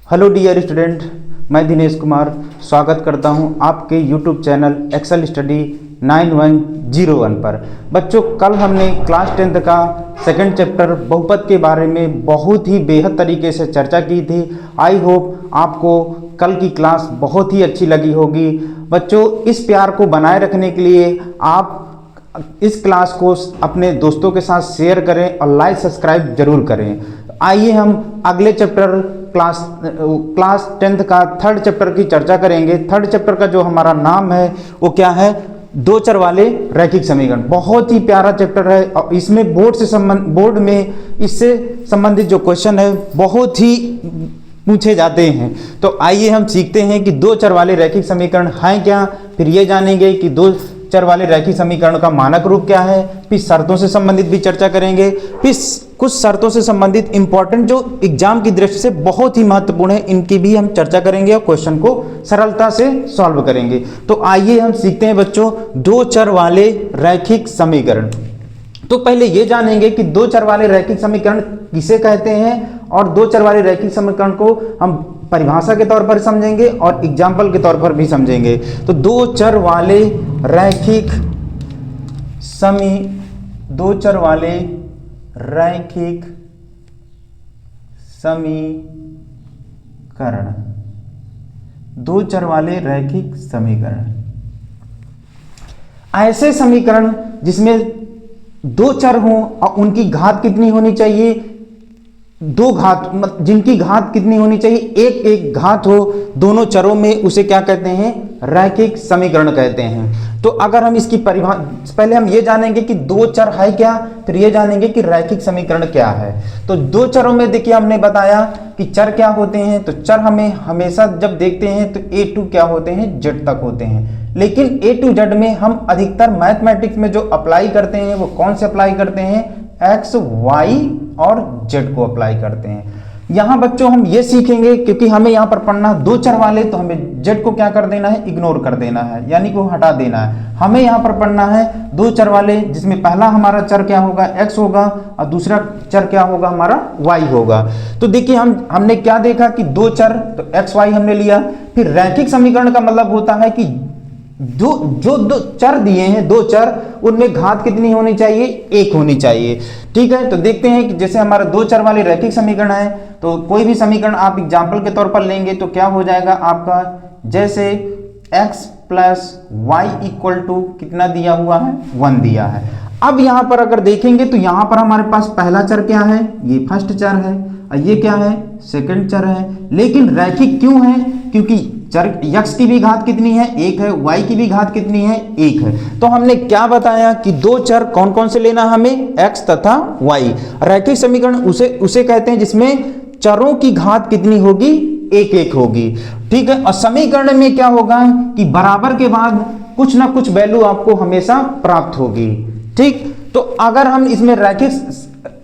Hello dear student, मैं दिनेश कुमार स्वागत करता हूं आपके यूट्यूब चैनल एक्सेल स्टडी 9101 पर। बच्चों, कल हमने क्लास 10th का सेकंड चैप्टर बहुपद के बारे में बहुत ही बेहद तरीके से चर्चा की थी। आई होप आपको कल की क्लास बहुत ही अच्छी लगी होगी। बच्चों, इस प्यार को बनाए रखने के लिए आप इस क्लास को अपने दोस्तों के साथ शेयर करें और लाइक सब्सक्राइब जरूर करें। आइए हम अगले चैप्टर क्लास 10th का थर्ड चैप्टर की चर्चा करेंगे। थर्ड चैप्टर का जो हमारा नाम है वो क्या है? दो चर वाले रैखिक समीकरण। बहुत ही प्यारा चैप्टर है और इसमें बोर्ड में इससे संबंधित जो क्वेश्चन है बहुत ही पूछे जाते हैं। तो आइए हम सीखते हैं कि दो चर वाले रैखिक समीकरण हैं क्या, फिर ये जानेंगे कि दो चर वाले रैखिक समीकरण का मानक रूप क्या है, फिर शर्तों से संबंधित भी चर्चा करेंगे, फिर कुछ शर्तों से संबंधित इंपॉर्टेंट जो एग्जाम की दृष्टि से बहुत ही महत्वपूर्ण है इनकी भी हम चर्चा करेंगे और क्वेश्चन को सरलता से सॉल्व करेंगे। तो आइए हम सीखते हैं बच्चों दो चर वाले रैखिक समीकरण। तो पहले ये जानेंगे कि दो चर वाले रैखिक समीकरण किसे कहते हैं और दो चर वाले रैखिक समीकरण को हम परिभाषा के तौर पर समझेंगे और एग्जाम्पल के तौर पर भी समझेंगे। तो दो चर वाले रैखिक समीकरण, दो चर वाले रैखिक समीकरण ऐसे समीकरण जिसमें दो चर हों और उनकी घात कितनी होनी चाहिए? दो घात, जिनकी घात कितनी होनी चाहिए? एक एक घात हो दोनों चरों में, उसे क्या कहते हैं? रैखिक समीकरण कहते हैं। तो अगर हम इसकी परिभाषा, पहले हम ये जानेंगे कि दो चर है क्या, फिर ये जानेंगे कि रैखिक समीकरण क्या है। तो दो चरों में देखिए हमने बताया कि चर क्या होते हैं। तो चर हमें हमेशा जब देखते हैं तो ए टू क्या होते हैं? जेड तक होते हैं। लेकिन ए टू जेड में हम अधिकतर मैथमेटिक्स में जो अप्लाई करते हैं वो कौन से अप्लाई करते हैं? एक्स, वाई और जेड को अप्लाई करते हैं। यहां बच्चों हम ये सीखेंगे क्योंकि हमें यहां पर पढ़ना दो चर वाले, तो हमें जेड को क्या कर देना है? इग्नोर कर देना है, यानी कि हटा देना है। हमें यहां पर पढ़ना है दो चर वाले जिसमें पहला हमारा चर क्या होगा? एक्स होगा और दूसरा चर क्या होगा? हमारा वाई होगा। तो देखिए हमने क्या देखा कि दो चर, तो एक्स वाई हमने लिया। फिर रैखिक समीकरण का मतलब होता है कि जो दो चर दिए हैं, दो चर, उनमें घात कितनी होनी चाहिए? एक होनी चाहिए। ठीक है, तो देखते हैं कि जैसे हमारा दो चर वाले रैखिक समीकरण है, तो कोई भी समीकरण आप एग्जाम्पल के तौर पर लेंगे तो क्या हो जाएगा आपका? जैसे x plus Y equal to कितना दिया हुआ है? 1 दिया है। अब यहां पर अगर देखेंगे तो यहां पर हमारे पास पहला चर क्या है? ये फर्स्ट चर है और ये क्या है? सेकंड चर है। लेकिन रैखिक क्यों है? क्योंकि चर x की भी घात कितनी है? एक है। y की भी घात कितनी है? एक है। तो हमने क्या बताया कि दो चर कौन कौन से लेना हमें? x तथा y। रैखिक समीकरण उसे कहते हैं जिसमें चरों की घात कितनी होगी? एक एक होगी। ठीक है, और समीकरण में क्या होगा कि बराबर के बाद कुछ ना कुछ वैल्यू आपको हमेशा प्राप्त होगी। ठीक, तो अगर हम इसमें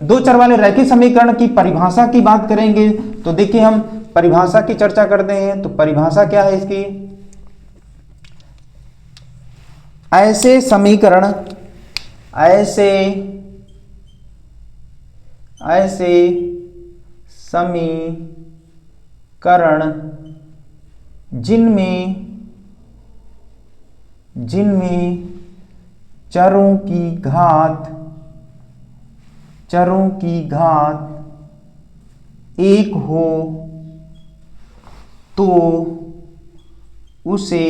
दो चर वाले रैखिक समीकरण की परिभाषा की बात करेंगे तो देखिए हम परिभाषा की चर्चा करते हैं। तो परिभाषा क्या है इसकी? ऐसे समीकरण जिनमें चरों की घात एक हो तो उसे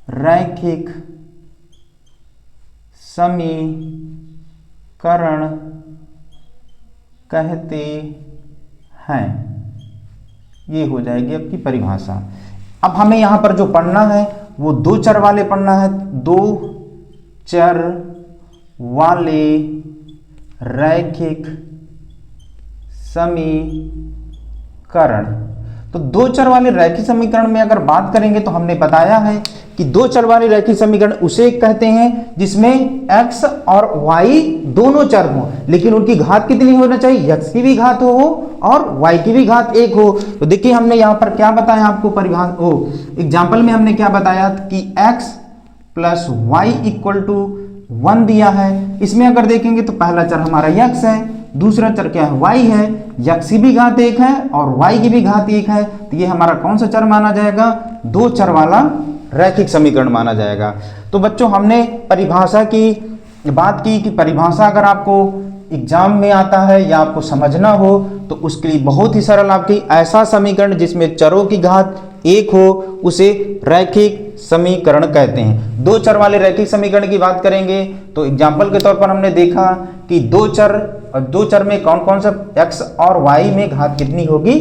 रैखिक समीकरण कहते हैं। ये हो जाएगी आपकी परिभाषा। अब हमें यहां पर जो पढ़ना है वो दो चर वाले पढ़ना है। दो चर वाले रैखिक समीकरण। तो दो चर वाले रैखिक समीकरण में अगर बात करेंगे तो हमने बताया है कि दो चर वाले रैखिक समीकरण उसे कहते हैं जिसमें x और y दोनों चर हों, लेकिन उनकी घात कितनी होना चाहिए? x की भी घात हो और y की भी घात एक हो। तो देखिए हमने यहां पर क्या बताया आपको? एग्जाम्पल में हमने क्या बताया कि x plus Y equal to 1 दिया है। इसमें अगर देखेंगे तो पहला चर हमारा x है, दूसरा चर क्या है, y है, x की भी घात 1 है और y की भी घात 1 है, तो ये हमारा कौन सा चर माना जाएगा, दो चर वाला रैखिक समीकरण माना जाएगा। तो बच्चों हमने परिभाषा की बात की कि परिभाषा अगर आपको एग्जाम में आता है या आपको समझना हो तो उसके लिए बहुत ही सरल, आपकी ऐसा समीकरण जिसमें चरों की घात 1 हो उसे रैखिक समीकरण कहते हैं। दो चर वाले रैखिक समीकरण की बात करेंगे तो एग्जाम्पल के तौर पर हमने देखा कि दो चर में कौन कौन सा x और y में घात कितनी होगी,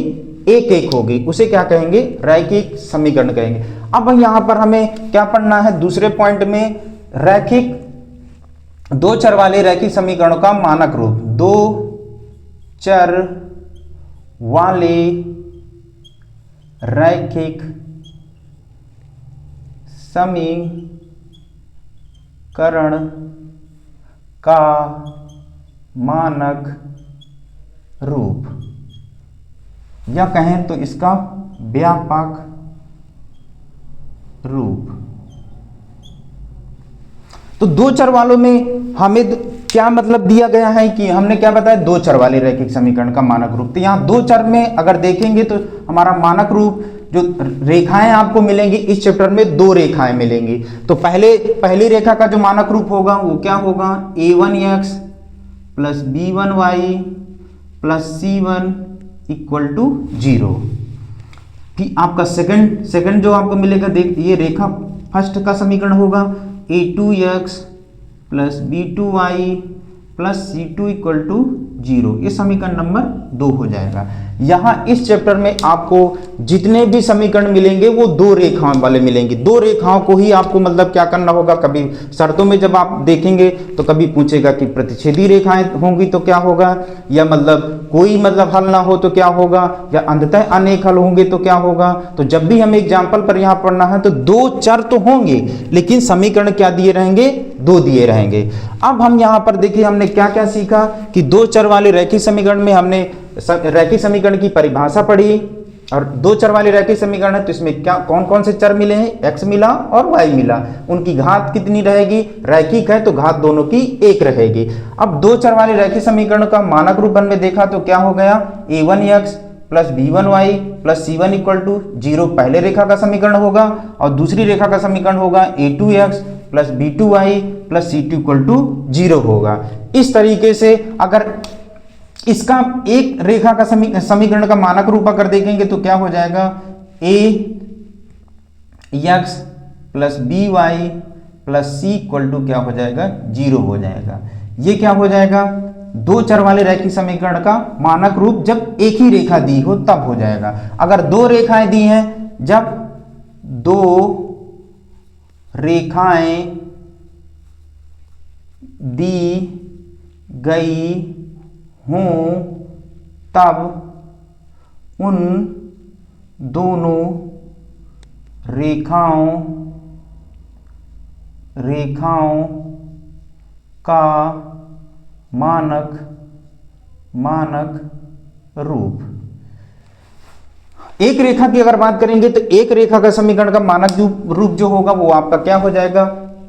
1 होगी, उसे क्या कहेंगे, रैखिक समीकरण कहेंगे। अब यहाँ पर हमें क्या पढ़ना है, दूसरे पॉइंट में रैखिक दो चर वाले रैखिक समीकरणों का मानक रूप। दो चर वाले रैखिक समीकरण का मानक रूप, या कहें तो इसका व्यापक रूप। तो दो चर वालों में हमें क्या मतलब दिया गया है कि हमने क्या बताया, दो चर वाले रैखिक समीकरण का मानक रूप। तो यहाँ दो चर में अगर देखेंगे तो हमारा मानक रूप जो रेखाएं आपको मिलेंगी इस चैप्टर में, दो रेखाएं मिलेंगी। तो पहली रेखा का जो मानक रूप होगा वो क्या होगा, a1x plus b1y plus c1 equal to 0। कि आपका सेकंड जो आपको मिलेगा, देख ये रेखा फर्स्ट का समीकरण होगा a2x plus b2y plus c2 equal to 0। ये समीकरण नंबर 2 हो जाएगा। यहाँ इस चैप्टर में आपको जितने भी समीकरण मिलेंगे वो दो रेखाओं वाले मिलेंगे। दो रेखाओं को ही आपको मतलब क्या करना होगा, कभी शर्तों में जब आप देखेंगे तो कभी पूछेगा कि प्रतिच्छेदी रेखाएं होंगी तो क्या होगा, या मतलब कोई मतलब हल ना हो तो क्या होगा, या अंततः अनेक हल होंगे तो क्या होगा। तो जब भी हमें एग्जाम्पल पर यहाँ पढ़ना है तो दो चर तो होंगे लेकिन समीकरण क्या दिए रहेंगे, दो दिए रहेंगे। अब हम यहाँ पर देखिए हमने क्या क्या सीखा कि दो चर वाले रैखिक समीकरण में हमने रैखिक समीकरण की परिभाषा पढ़ी, और दो चर वाले रैखिक समीकरण है तो इसमें क्या कौन कौन से चर मिले हैं, x मिला और y मिला, उनकी घात कितनी रहेगी, रैखिक है तो घात दोनों की 1 रहेगी। अब दो चर वाले रैखिक समीकरण का मानक रूप में देखा तो क्या हो गया, a1x plus b1y plus c1 equal to 0 पहले रेखा का समीकरण होगा, और दूसरी रेखा का समीकरण होगा a2x plus b2y plus c2 equal to 0 होगा। इस तरीके से अगर इसका एक रेखा का समीकरण का मानक रूप अगर देखेंगे तो क्या हो जाएगा, ax plus by plus c equal to क्या हो जाएगा, 0 हो जाएगा। ये क्या हो जाएगा, दो चर वाले रैखिक समीकरण का मानक रूप जब एक ही रेखा दी हो तब हो जाएगा। अगर दो रेखाएं दी हैं, जब दो रेखाएं दी गई हों तब उन दोनों रेखाओं का मानक रूप। एक रेखा की अगर बात करेंगे तो एक रेखा का समीकरण का मानक रूप जो होगा वो आपका क्या हो जाएगा,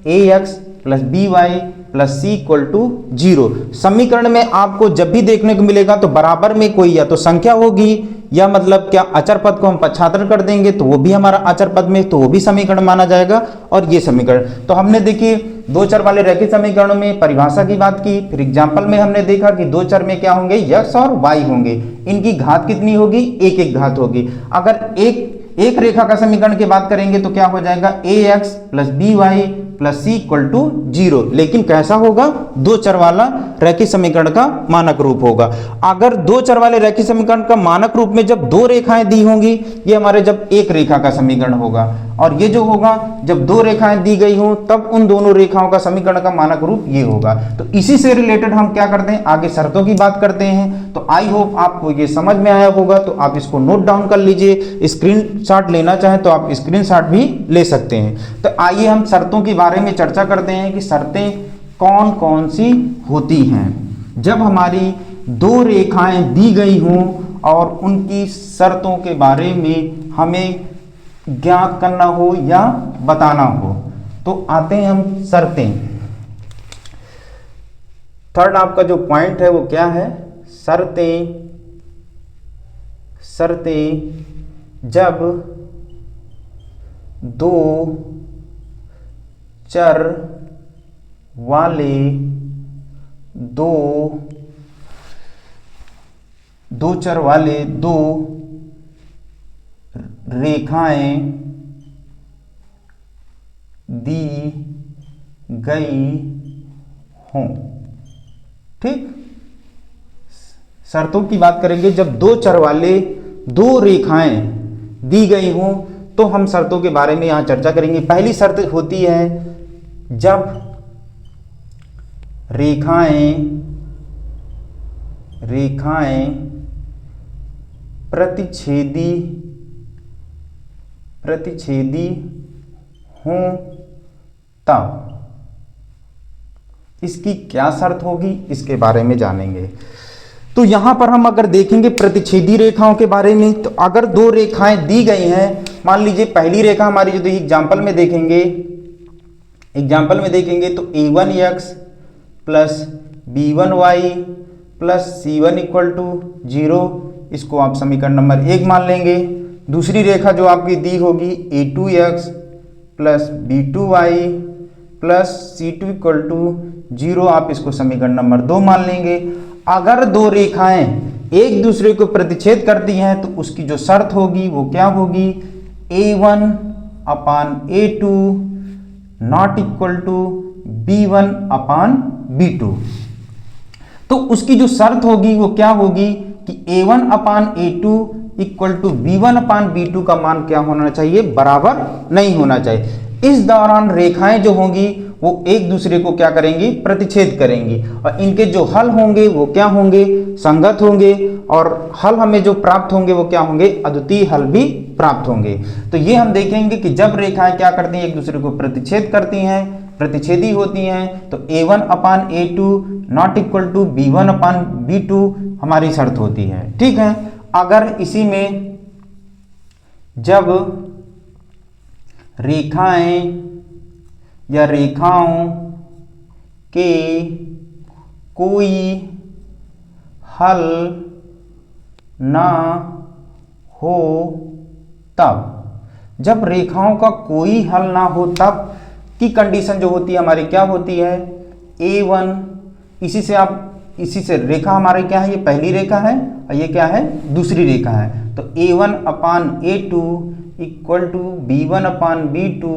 ax plus by plus c equal to 0। समीकरण में आपको जब भी देखने को मिलेगा तो बराबर में कोई या तो संख्या होगी या मतलब क्या अचर पद को हम पक्षांतर कर देंगे तो वो भी हमारा अचर पद में, तो वो भी समीकरण माना जाएगा। और ये समीकरण तो हमने देखिए दो चर वाले रैखिक समीकरणों में परिभाषा की बात की, फिर एग्जाम्पल में हमने देखा कि दो चर में क्या होंगे, x और y होंगे, इनकी घात कितनी होगी, एक एक घात होगी। अगर एक रेखा का समीकरण की बात करेंगे तो क्या हो जाएगा, ax plus by plus c equal to 0, लेकिन कैसा होगा, दो चर वाला रैखिक समीकरण का मानक रूप होगा। अगर दो चर वाले रैखिक समीकरण का मानक रूप में जब दो रेखाएं दी होंगी, ये हमारे जब एक रेखा का समीकरण होगा, और ये जो होगा जब दो रेखाएं दी गई हो तब उन दोनों रेखाओं का समीकरण का मानक रूप ये होगा। तो इसी से रिलेटेड हम क्या करते हैं, आगे शर्तों की बात करते हैं। तो आई होप आपको ये समझ में आया होगा, तो आप इसको नोट डाउन कर लीजिए, स्क्रीनशॉट लेना चाहें तो आप स्क्रीनशॉट भी ले सकते हैं। तो आइए हम शर्तों के बारे में चर्चा करते हैं कि शर्तें कौन कौन सी होती हैं जब हमारी दो रेखाएं दी गई हों और उनकी शर्तों के बारे में हमें ज्ञात करना हो या बताना हो। तो आते हैं हम शर्तें। थर्ड आपका जो पॉइंट है वो क्या है, शर्तें जब दो चर वाले दो रेखाएं दी गई हों। ठीक, शर्तों की बात करेंगे, जब दो चर वाले दो रेखाएं दी गई हों तो हम शर्तों के बारे में यहां चर्चा करेंगे। पहली शर्त होती है जब रेखाएं प्रतिच्छेदी हों तब। इसकी क्या शर्त होगी इसके बारे में जानेंगे। तो यहां पर हम अगर देखेंगे प्रतिच्छेदी रेखाओं के बारे में, तो अगर दो रेखाएं दी गई हैं, मान लीजिए पहली रेखा हमारी जो एग्जाम्पल में देखेंगे तो a1x plus b1y plus c1 equal to 0, इसको आप समीकरण नंबर 1 मान लेंगे। दूसरी रेखा जो आपकी दी होगी a2x plus b2y plus c2 equal to 0, आप इसको समीकरण नंबर 2 मान लेंगे। अगर दो रेखाएं एक दूसरे को प्रतिच्छेद करती हैं तो उसकी जो शर्त होगी वो क्या होगी, a1 upon a2 not equal to b1 upon b2। तो उसकी जो शर्त होगी वो क्या होगी कि a1 upon a2 equal to b1 upon b2 का मान क्या होना चाहिए, बराबर नहीं होना चाहिए। इस दौरान रेखाएं जो होंगी वो एक दूसरे को क्या करेंगी, प्रतिच्छेद करेंगी, और इनके जो हल होंगे वो क्या होंगे, संगत होंगे, और हल हमें जो प्राप्त होंगे वो क्या होंगे, अद्वितीय हल भी प्राप्त होंगे। तो ये हम देखेंगे कि जब रेखाएं क्या करती हैं, एक दूसरे को प्रतिच्छेद करती हैं, प्रतिच्छेदी होती हैं, तो a1 upon a2 not equal to b1 upon b2 हमारी शर्त होती है। ठीक है, अगर इसी में जब रेखाएं या रेखाओं के कोई हल ना हो तब, जब रेखाओं का कोई हल ना हो तब की कंडीशन जो होती है हमारी क्या होती है, a1, इसी से रेखा हमारी क्या है, ये पहली रेखा है और ये क्या है, दूसरी रेखा है। तो a1 upon a2 equal to b1 upon b2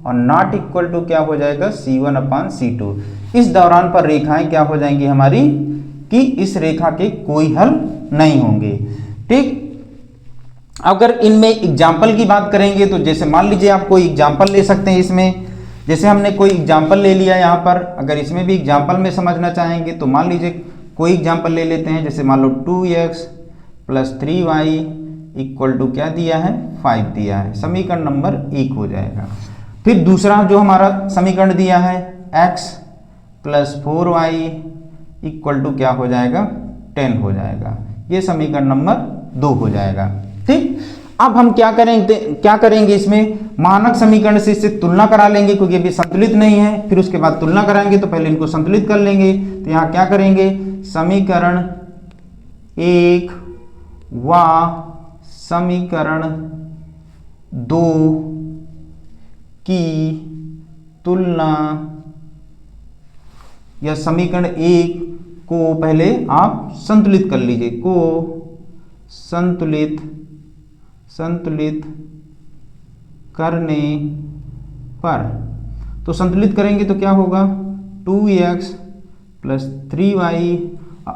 और नॉट इक्वल टू क्या हो जाएगा, c1 अपान c2। इस दौरान पर रेखाएं क्या हो जाएंगी हमारी कि इस रेखा के कोई हल नहीं होंगे। ठीक, अगर इनमें एग्जाम्पल की बात करेंगे तो जैसे मान लीजिए आप कोई एग्जाम्पल ले सकते हैं इसमें, जैसे हमने कोई एग्जाम्पल ले लिया यहाँ पर, अगर इसमें भी एग्जाम्पल में समझना चाहेंगे तो मान लीजिए कोई एग्जाम्पल ले लेते हैं, जैसे मान लो 2x plus 3y equal to क्या दिया है, 5 दिया है, समीकरण नंबर 1 हो जाएगा। फिर दूसरा जो हमारा समीकरण दिया है x plus 4y equal to क्या हो जाएगा, 10 हो जाएगा, ये समीकरण नंबर 2 हो जाएगा। ठीक, अब हम क्या करेंगे इसमें मानक समीकरण से इससे तुलना करा लेंगे, क्योंकि अभी संतुलित नहीं है, फिर उसके बाद तुलना कराएंगे, तो पहले इनको संतुलित कर लेंगे। तो यहाँ क्या करेंगे, समीकरण 1 व समीकरण 2 की तुलना, या समीकरण 1 को पहले आप संतुलित कर लीजिए, को संतुलित करने पर, तो संतुलित करेंगे तो क्या होगा, 2x प्लस 3y,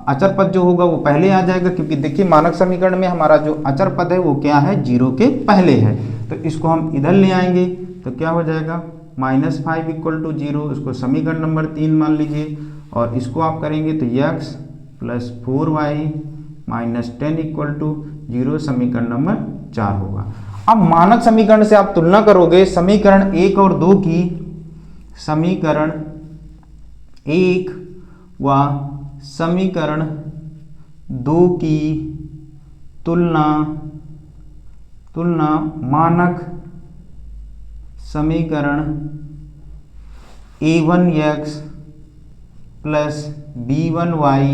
अचर पद जो होगा वो पहले आ जाएगा, क्योंकि देखिए मानक समीकरण में हमारा जो अचर पद है वो क्या है, 0 के पहले है, तो इसको हम इधर ले आएंगे तो क्या हो जाएगा, -5 इक्वल टू 0, इसको समीकरण नंबर 3 मान लीजिए, और इसको आप करेंगे तो x plus 4y minus 10 equal to 0, समीकरण नंबर 4 होगा। अब मानक समीकरण से आप तुलना करोगे समीकरण 1 और 2 की, समीकरण 1 व समीकरण 2 की तुलना मानक समीकरण a1x plus b1y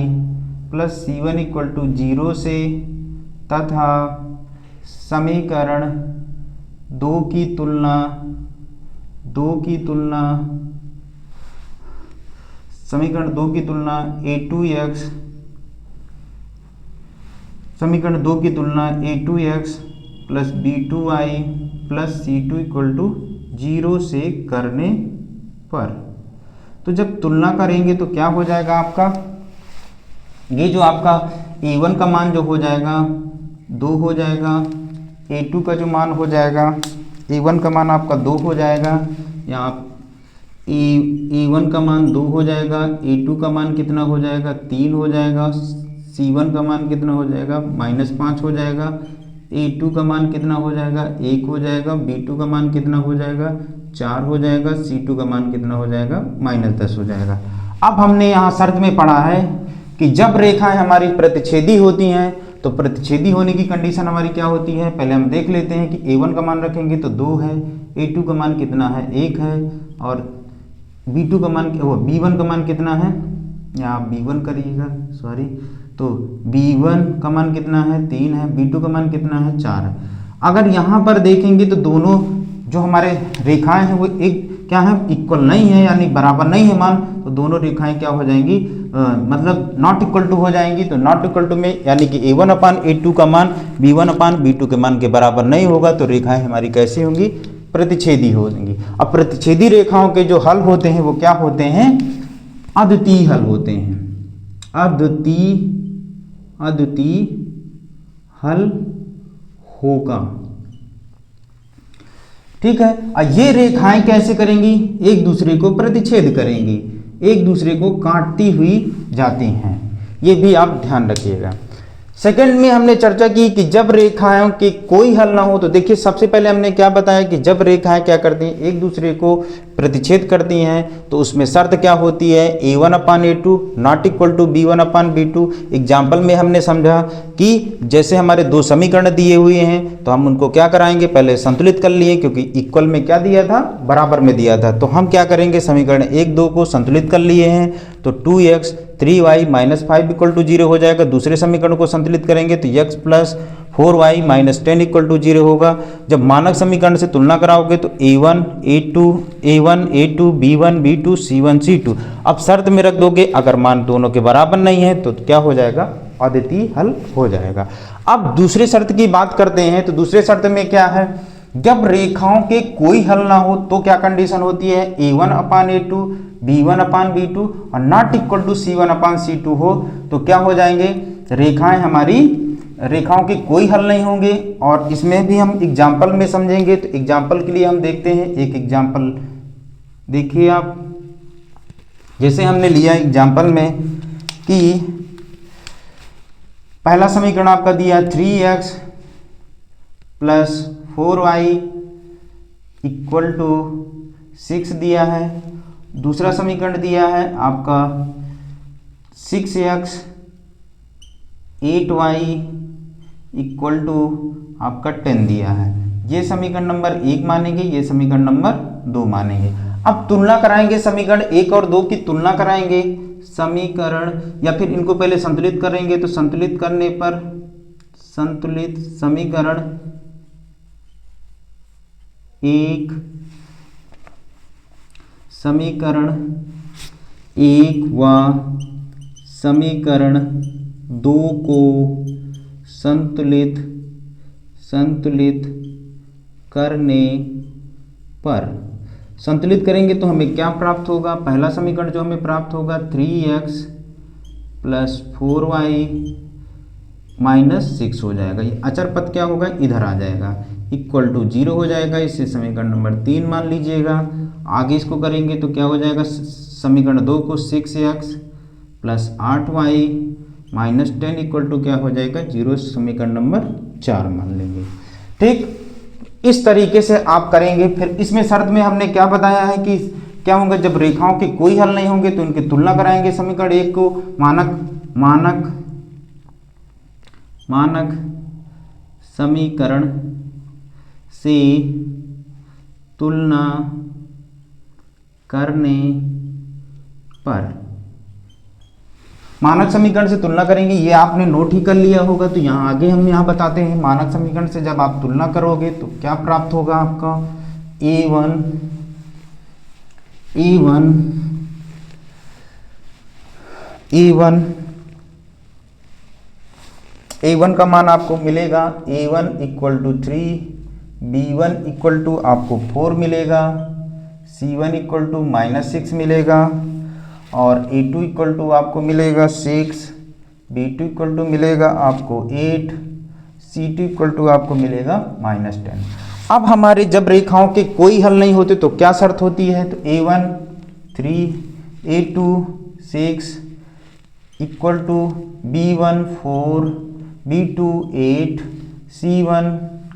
plus C1 equal to 0 से तथा समीकरण दो की A2x plus B2y plus C2 equal to 0 से करने पर, तो जब तुलना करेंगे तो क्या हो जाएगा आपका, ये जो आपका A1 का मान जो हो जाएगा 2 हो जाएगा, A2 का जो मान हो जाएगा, A1 का मान आपका 2 हो जाएगा, यहाँ A1 का मान 2 हो जाएगा, A2 का मान कितना हो जाएगा 3 हो जाएगा, C1 का मान कितना हो जाएगा -5 हो जाएगा, A2 का मान कितना हो जाएगा 1 हो जाएगा, B2 का मान कितना हो जाएगा 4 हो जाएगा, C2 का मान कितना हो जाएगा -10 हो जाएगा। अब हमने यहाँ शर्त में पढ़ा है कि जब रेखाएं हमारी प्रतिच्छेदी होती हैं तो प्रतिच्छेदी होने की कंडीशन हमारी क्या होती है, पहले हम देख लेते हैं कि A1 का मान रखेंगे तो 2 है, A2 का मान कितना है 1 है, और B1 का मान कितना है, या आप B1 करिएगा सॉरी, तो B1 का मान कितना है 3 है, B2 का मान कितना है 4 है। अगर यहाँ पर देखेंगे तो दोनों जो हमारे रेखाएं हैं वो एक क्या है इक्वल नहीं है, यानी बराबर नहीं है मान, तो दोनों रेखाएं क्या हो जाएंगी मतलब नॉट इक्वल टू हो जाएंगी। तो नॉट इक्वल टू में यानी कि A1 अपान A2 का मान B1 अपान B2 के मान के बराबर नहीं होगा, तो रेखाएं हमारी कैसी होंगी, प्रतिच्छेदी होंगी। अब प्रतिच्छेदी रेखाओं के जो हल होते हैं वो क्या होते हैं, अद्वितीय हल होते हैं, अद्वितीय हल होगा। ठीक है, और ये रेखाएं कैसे करेंगी, एक दूसरे को प्रतिच्छेद करेंगी, एक दूसरे को काटती हुई जाती हैं, ये भी आप ध्यान रखिएगा। सेकंड में हमने चर्चा की कि जब रेखाओं के कोई हल ना हो, तो देखिए सबसे पहले हमने क्या बताया कि जब रेखाएं क्या करती हैं, एक दूसरे को प्रतिच्छेद करती हैं, तो उसमें शर्त क्या होती है, A1 upon A2 not equal to B1 upon B2। Example में हमने समझा कि जैसे हमारे दो समीकरण दिए हुए हैं तो हम उनको क्या कराएंगे, पहले संतुलित कर लिए, क्योंकि इक्वल में क्या दिया था, बराबर में दिया था, तो हम क्या करेंगे, समीकरण 1 2 को संतुलित कर लिए हैं, तो 2x 3y -5 इक्वल टू 0 हो जाएगा। दूसरे समीकरण को संतुलित करेंगे तो x plus 4y -10 equal to 0 होगा। जब मानक समीकरण से तुलना कराओगे तो A1 A2 B1 B2 C1 C2। अब शर्त में रख दोगे, अगर मान दोनों के बराबर नहीं है तो क्या हो जाएगा, अद्वितीय हल हो जाएगा। अब दूसरे शर्त की बात करते हैं, तो दूसरे शर्त में क्या है, जब रेखाओं के कोई हल ना हो तो क्या कंडीशन होती है, A1 upon A2 B1 upon B2 और not equal to C1 upon C2 हो, तो क्या हो जाएंगे, रेखाएं हमारी, रेखाओं के कोई हल नहीं होंगे। और इसमें भी हम एग्जाम्पल में समझेंगे, तो एग्जाम्पल के लिए हम देखते हैं एक एग्जाम्पल, देखिए आप, जैसे हमने लिया एग्जाम्पल में कि पहला समीकरण आपका दिया 3x plus 4y equal to 6 दिया है। दूसरा समीकरण दिया है आपका 6x 8y इक्वल टू आपका 10 दिया है। ये समीकरण नंबर 1 मानेंगे, ये समीकरण नंबर 2 मानेंगे। अब तुलना कराएंगे, समीकरण 1 और 2 की तुलना कराएंगे, समीकरण, या फिर इनको पहले संतुलित करेंगे, तो संतुलित करने पर संतुलित समीकरण 1 समीकरण 1 व समीकरण 2 को संतुलित करने पर, संतुलित करेंगे तो हमें क्या प्राप्त होगा, पहला समीकरण जो हमें प्राप्त होगा 3x प्लस 4y -6 हो जाएगा, ये अचर पद क्या होगा, इधर आ जाएगा, इक्वल टू 0 हो जाएगा। इसे समीकरण नंबर 3 मान लीजिएगा। आगे इसको करेंगे तो क्या हो जाएगा, समीकरण 2 को 6x plus 8y -10 equal to क्या हो जाएगा 0, समीकरण नंबर 4 मान लेंगे। ठीक, इस तरीके से आप करेंगे। फिर इसमें शर्त में हमने क्या बताया है कि क्या होगा, जब रेखाओं के कोई हल नहीं होंगे तो इनकी तुलना कराएंगे। समीकरण 1 को मानक समीकरण से तुलना करने पर मानक समीकरण से तुलना करेंगे, ये आपने नोट ही कर लिया होगा, तो यहाँ आगे हम यहाँ बताते हैं मानक समीकरण से जब आप तुलना करोगे तो क्या प्राप्त होगा आपका A1 का मान आपको मिलेगा A1 equal to 3, B1 equal to आपको 4 मिलेगा, C1 इक्वल टू -6 मिलेगा और A2 इक्वल टू आपको मिलेगा 6, B2 इक्वल टू मिलेगा आपको 8, C2 इक्वल टू आपको मिलेगा -10। अब हमारे जब रेखाओं के कोई हल नहीं होते तो क्या शर्त होती है, तो A1 3, A2 6 equal to B1 4, B2 8, C1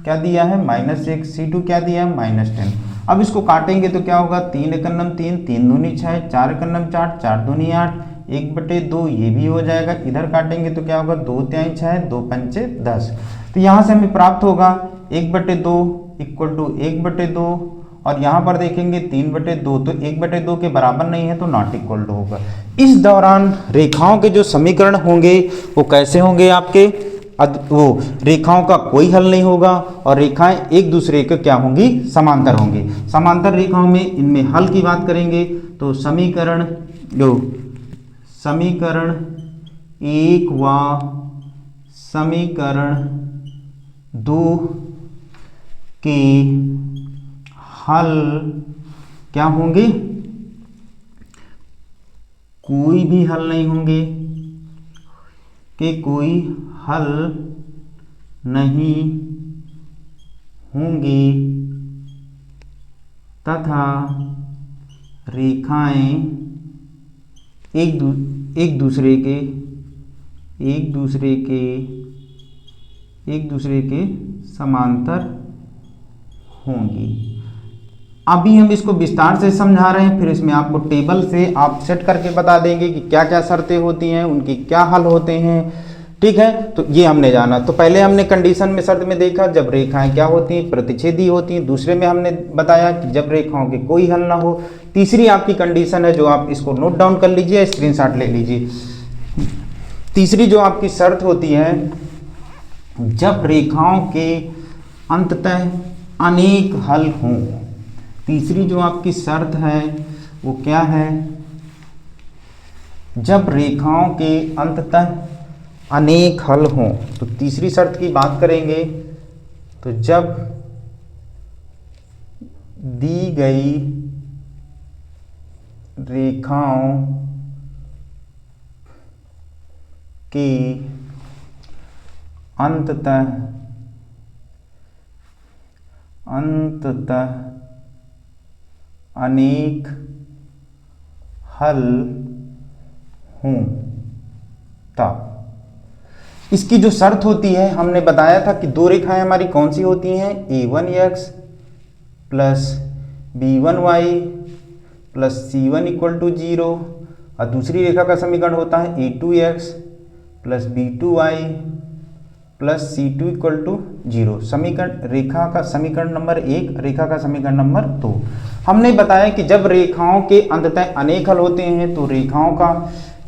क्या दिया है -6, C2 क्या दिया है -10। अब इसको काटेंगे तो क्या होगा, 3 एकन्नम 3, 3 दूनी 6, 4 एकन्नम 4, 4 दूनी 8, 1/2 ये भी हो जाएगा। इधर काटेंगे तो क्या होगा, 2 तिहाई 6, 2 पंचे 10। तो यहाँ से हमें प्राप्त होगा 1/2 इक्वल टू 1/2 और यहाँ पर देखेंगे 3/2, तो 1/2 के बराबर नहीं है तो नॉट इक्वल टू होगा। इस दौरान रेखाओं के जो समीकरण होंगे वो कैसे होंगे आपके, वो रेखाओं का कोई हल नहीं होगा और रेखाएं एक दूसरे के क्या होंगी, समांतर होंगी। समांतर रेखाओं में इनमें हल की बात करेंगे तो समीकरण 1 व समीकरण 2 के हल क्या होंगे, कोई भी हल नहीं होंगे, कि कोई हल नहीं होंगे तथा रेखाएं एक दूसरे के समांतर होंगी। अभी हम इसको विस्तार से समझा रहे हैं, फिर इसमें आपको टेबल से आप सेट करके बता देंगे कि क्या क्या शर्तें होती हैं, उनकी क्या हल होते हैं, ठीक है। तो ये हमने जाना। तो पहले हमने कंडीशन में शर्त में देखा जब रेखाएं क्या होती हैं, प्रतिच्छेदी होती हैं। दूसरे में हमने बताया कि जब रेखाओं के कोई हल ना हो। तीसरी आपकी कंडीशन है जो आप इसको नोट डाउन कर लीजिए, स्क्रीनशॉट ले लीजिए। तीसरी जो आपकी शर्त होती है, जब रेखाओं के अंततः अनेक हल हों। तीसरी जो आपकी शर्त है वो क्या है, जब रेखाओं के अंततः अनेक हल हों। तो तीसरी शर्त की बात करेंगे तो जब दी गई रेखाओं के अंततः अनेक हल हों तब। इसकी जो शर्त होती है, हमने बताया था कि दो रेखाएं हमारी कौन सी होती हैं, a1x plus b1y plus c1 equal to 0 और दूसरी रेखा का समीकरण होता है a2x plus b2y plus c2 equal to 0। समीकरण रेखा का समीकरण नंबर 1, रेखा का समीकरण नंबर 2। हमने बताया कि जब रेखाओं के अंततः अनेक हल होते हैं तो रेखाओं का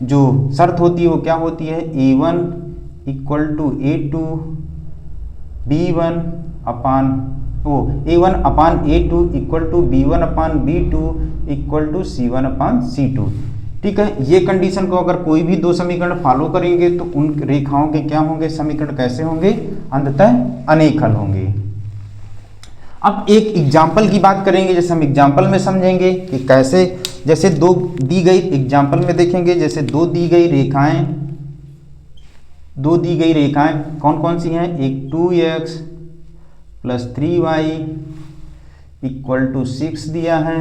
जो शर्त होती है वो क्या होती है, a1 equal to a2 b1 upon a1 upon a2 equal to b1 upon b2 equal to c1 upon c2। ठीक है, ये कंडीशन को अगर कोई भी दो समीकरण फॉलो करेंगे तो उन रेखाओं के क्या होंगे, समीकरण कैसे होंगे, अंततः अनेक हल होंगे। अब एक एग्जाम्पल की बात करेंगे, जैसे हम एग्जाम्पल में समझेंगे कि कैसे, जैसे दो दी गई एग्जाम्पल में देखेंगे, जैसे दो दी गई रेखाएं कौन कौन सी हैं, एक 2x plus 3y equal to 6 दिया है,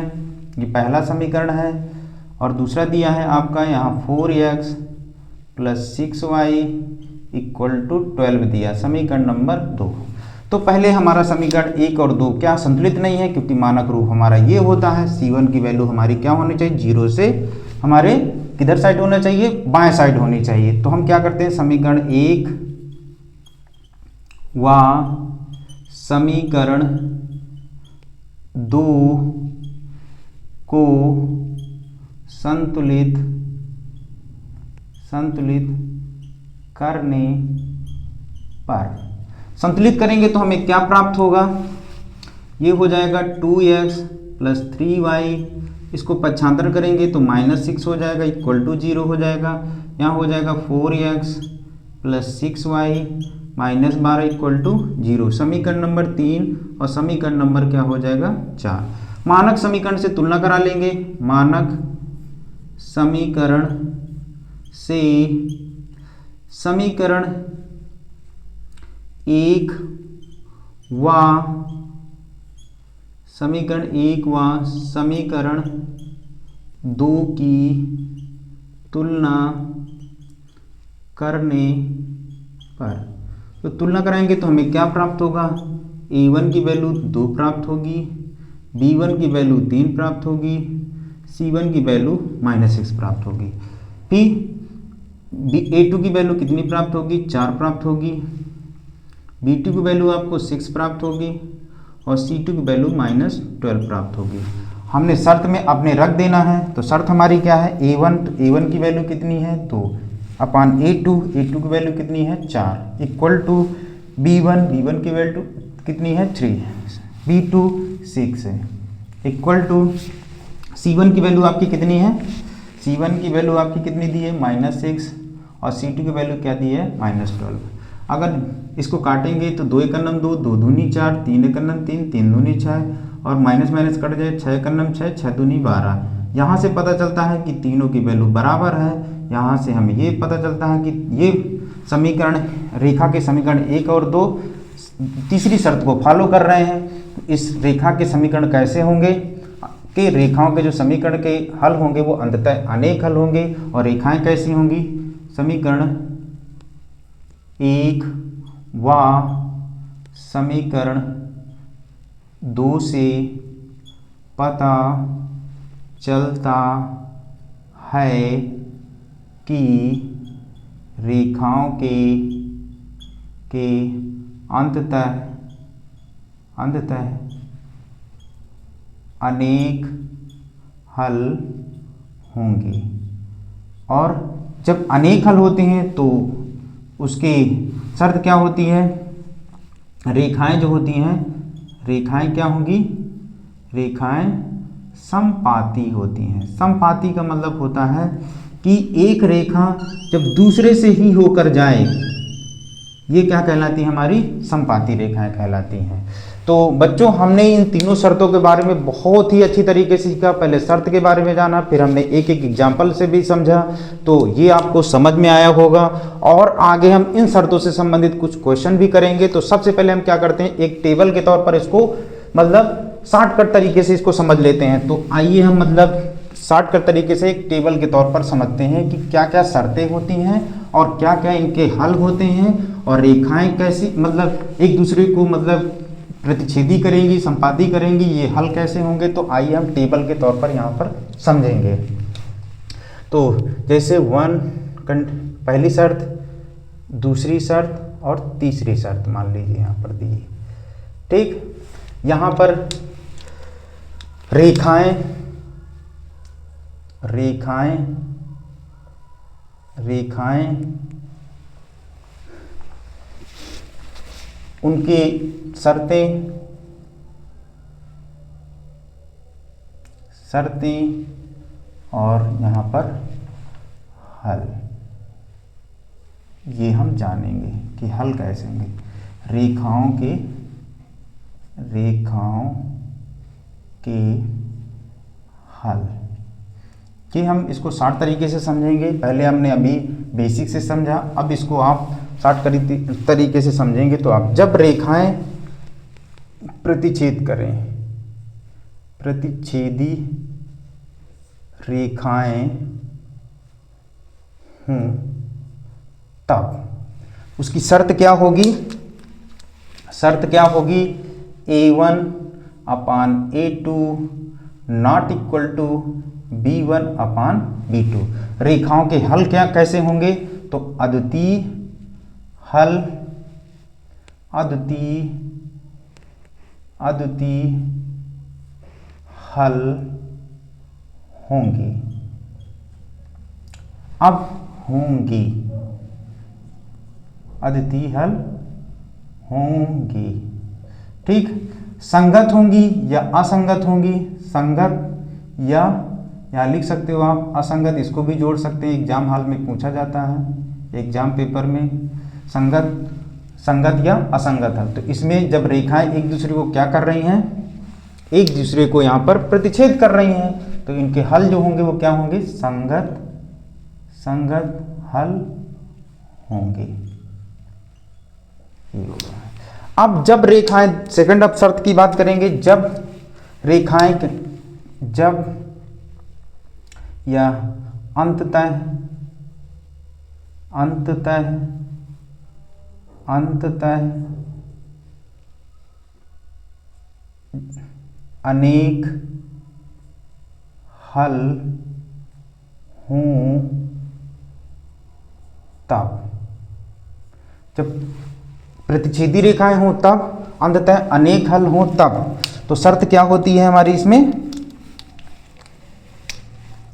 ये पहला समीकरण है। और दूसरा दिया है आपका यहाँ 4x plus 6y equal to 12 दिया, समीकरण नंबर 2। तो पहले हमारा समीकरण 1 और 2 क्या संतुलित नहीं है, क्योंकि मानक रूप हमारा ये होता है, c1 की वैल्यू हमारी क्या होनी चाहिए, 0 से हमारे किधर साइड होना चाहिए, बाएं साइड होनी चाहिए। तो हम क्या करते हैं, समीकरण 1 व समीकरण 2 को संतुलित करने पर, संतुलित करेंगे तो हमें क्या प्राप्त होगा, ये हो जाएगा 2x प्लस 3y, इसको पक्षांतर करेंगे तो -6 हो जाएगा, इक्वल टू 0 हो जाएगा। यहाँ हो जाएगा 4x plus 6y minus 12 equal to 0। समीकरण नंबर 3 और समीकरण नंबर क्या हो जाएगा 4। मानक समीकरण से तुलना करा लेंगे। मानक समीकरण से समीकरण 1 व समीकरण 2 की तुलना करने पर, तो तुलना कराएंगे तो हमें क्या प्राप्त होगा, a1 की वैल्यू 2 प्राप्त होगी, b1 की वैल्यू 3 प्राप्त होगी, c1 की वैल्यू -6 प्राप्त होगी, a2 की वैल्यू कितनी प्राप्त होगी, 4 प्राप्त होगी, b2 की वैल्यू आपको 6 प्राप्त होगी और c2 की वैल्यू -12 प्राप्त होगी। हमने शर्त में अपने रख देना है, तो शर्त हमारी क्या है, a1, तो a1 की वैल्यू कितनी है 2 अपान a2 की वैल्यू कितनी है 4 इक्वल टू b1 की वैल्यू कितनी है 3, b2 6 है इक्वल टू c1 की वैल्यू आपकी कितनी है, c1 की वैल्यू आपकी कितनी दी है -6 और c2 की वैल्यू क्या दी है -12। अगर इसको काटेंगे तो 2 एक नम 2, 2 दूनी 4, 3 एक नम 3, 3 दूनी 6 और माइनस माइनस कट जाए 6 एक नम 6, 6 दूनी 12। यहाँ से पता चलता है कि तीनों की वैल्यू बराबर है। यहाँ से हमें ये पता चलता है कि ये समीकरण रेखा के समीकरण 1 और 2 तीसरी शर्त को फॉलो कर रहे हैं। इस रेखा के समीकरण कैसे होंगे कि रेखाओं के जो समीकरण के हल होंगे वो अंततः अनेक हल होंगे। और रेखाएं कैसी होंगी, समीकरण 1 व समीकरण 2 से पता चलता है कि रेखाओं के अंततः अनेक हल होंगे। और जब अनेक हल होते हैं तो उसकी शर्त क्या होती है, रेखाएं जो होती हैं, रेखाएं क्या होंगी, रेखाएं समपाती होती हैं। समपाती का मतलब होता है कि एक रेखा जब दूसरे से ही होकर जाए, ये क्या कहलाती है, हमारी समपाती रेखाएं कहलाती हैं। तो बच्चों, हमने इन तीनों शर्तों के बारे में बहुत ही अच्छी तरीके से सीखा। पहले शर्त के बारे में जाना, फिर हमने एक एक एग्जाम्पल से भी समझा, तो ये आपको समझ में आया होगा। और आगे हम इन शर्तों से संबंधित कुछ क्वेश्चन भी करेंगे। तो सबसे पहले हम क्या करते हैं, एक टेबल के तौर पर इसको मतलब शॉर्टकट तरीके से इसको समझ लेते हैं। तो आइए हम मतलब शॉर्टकट तरीके से एक टेबल के तौर पर समझते हैं कि क्या क्या शर्तें होती हैं और क्या क्या इनके हल होते हैं, और रेखाएं कैसी मतलब एक दूसरे को मतलब प्रतिच्छेदी करेंगी, संपाती करेंगी, ये हल कैसे होंगे। तो आइए हम टेबल के तौर पर यहाँ पर समझेंगे। तो जैसे पहली शर्त, दूसरी शर्त और तीसरी शर्त मान लीजिए यहाँ पर दी, ठीक। यहाँ पर रेखाएं उनकी शर्तें और यहाँ पर हल, ये हम जानेंगे कि हल कैसे होंगे। रेखाओं के हल कि हम इसको शॉर्ट तरीके से समझेंगे। पहले हमने अभी बेसिक से समझा, अब इसको आप शॉर्ट तरीके से समझेंगे। तो आप जब रेखाएं प्रतिच्छेद करें, प्रतिच्छेदी रेखाएं हों, तब उसकी शर्त क्या होगी, शर्त क्या होगी, a1 upon a2 not equal to b1 upon b2। रेखाओं के हल क्या कैसे होंगे, तो अद्वितीय हल होंगे। अब होंगी, अद्वितीय हल होंगी। ठीक, संगत होंगी या असंगत होंगी, संगत या यहाँ लिख सकते हो आप असंगत, इसको भी जोड़ सकते हैं, एग्जाम हॉल में पूछा जाता है एग्जाम पेपर में, संगत या असंगत हल। तो इसमें जब रेखाएं एक दूसरे को क्या कर रही हैं, एक दूसरे को यहाँ पर प्रतिच्छेद कर रही हैं, तो इनके हल जो होंगे वो क्या होंगे, संगत हल होंगे। ये होगा। अब जब रेखाएं, सेकंड अब शर्त की बात करेंगे, जब रेखाएं या अंततः अनेक हल हों तब, जब प्रतिच्छेदी रेखाएं हों तब, अंततः अनेक हल हों तब, तो शर्त क्या होती है हमारी इसमें,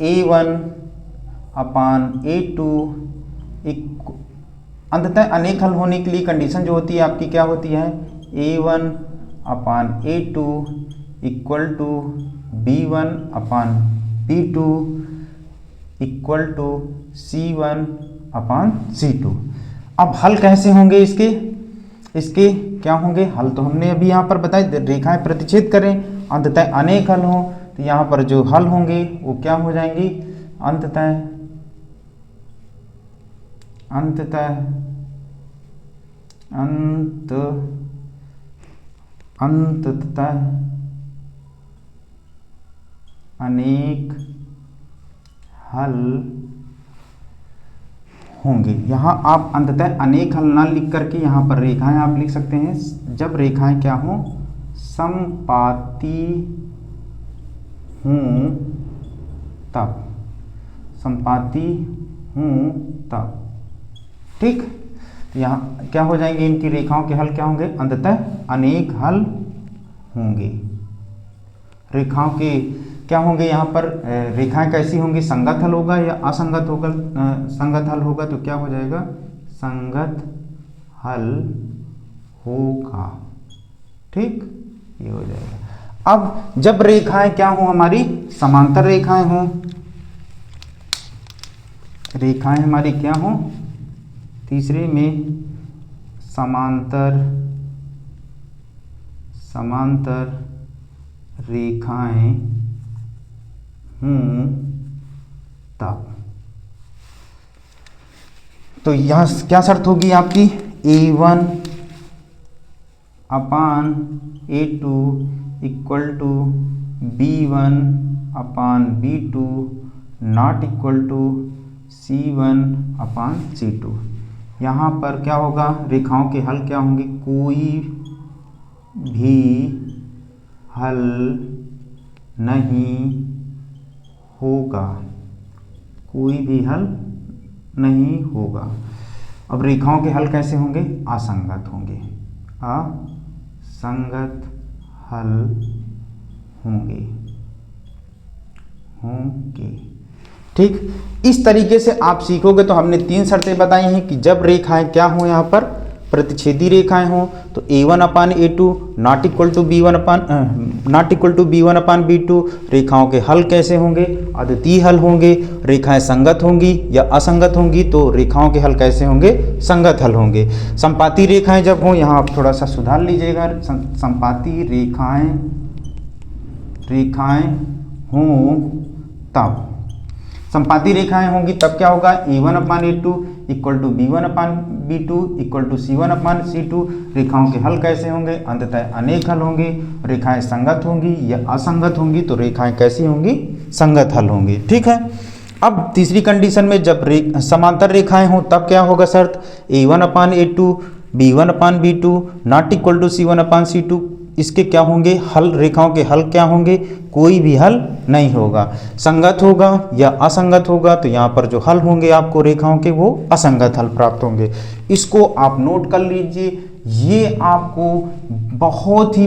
A1 अपान A2 अंततः अनेक हल होने के लिए कंडीशन जो होती है आपकी क्या होती है, A1 upon A2 equal to B1 upon B2 equal to C1 upon C2। अब हल कैसे होंगे इसके क्या होंगे हल, तो हमने अभी यहाँ पर बताया, रेखाएं प्रतिच्छेद करें अंततः अनेक हल हों, तो यहाँ पर जो हल होंगे वो क्या हो जाएंगी, अंततः अनेक हल होंगे। यहाँ आप अंततः अनेक हल ना लिख करके यहाँ पर रेखाएं आप लिख सकते हैं, जब रेखाएं क्या हों, समपाती हूँ तब, संपाती हूँ तब। ठीक, तो यहाँ क्या हो जाएंगे, इनकी रेखाओं के हल क्या होंगे, अंततः अनेक हल होंगे। रेखाओं के क्या होंगे यहाँ पर, रेखाएं कैसी होंगी, संगत हल होगा या असंगत होगा, संगत हल होगा तो क्या हो जाएगा, संगत हल होगा। ठीक, ये हो जाएगा। अब जब रेखाएं क्या हो हमारी, समांतर रेखाएं हों, रेखाएं हमारी क्या हों, तीसरे में समांतर रेखाएं हों तब, तो यहां क्या शर्त होगी आपकी, A1 upon A2 equal to B1 upon B2 not equal to C1 upon C2। यहाँ पर क्या होगा, रेखाओं के हल क्या होंगे, कोई भी हल नहीं होगा, कोई भी हल नहीं होगा। अब रेखाओं के हल कैसे होंगे, असंगत होंगे, असंगत हल होंगे। ठीक, इस तरीके से आप सीखोगे। तो हमने 3 शर्तें बताई हैं कि जब रेखाएं क्या हो, यहाँ पर प्रतिच्छेदी रेखाएं हों, तो A1 upon A2 not equal to B1 upon B2। रेखाओं के हल कैसे होंगे, अद्वितीय हल होंगे। रेखाएं संगत होंगी या असंगत होंगी, तो रेखाओं के हल कैसे होंगे, संगत हल होंगे। संपाती रेखाएं जब हों, यहाँ आप थोड़ा सा सुधार लीजिएगा, संपाती रेखाएं हों तब, संपाती रेखाएं होंगी तब क्या होगा, A1 upon A2 equal to B1 upon B2 equal to C1 upon C2। रेखाओं के हल कैसे होंगे, अंततः अनेक हल होंगे। रेखाएं संगत होंगी या असंगत होंगी, तो रेखाएं कैसी होंगी, संगत हल होंगी। ठीक है। अब तीसरी कंडीशन में जब समांतर रेखाएं हों तब क्या होगा शर्त, A1 upon A2 B1 upon B2 not equal to C1 upon C2। इसके क्या होंगे हल, रेखाओं के हल क्या होंगे, कोई भी हल नहीं होगा, संगत होगा या असंगत होगा। तो यहाँ पर जो हल होंगे आपको रेखाओं के, वो असंगत हल प्राप्त होंगे। इसको आप नोट कर लीजिए, ये आपको बहुत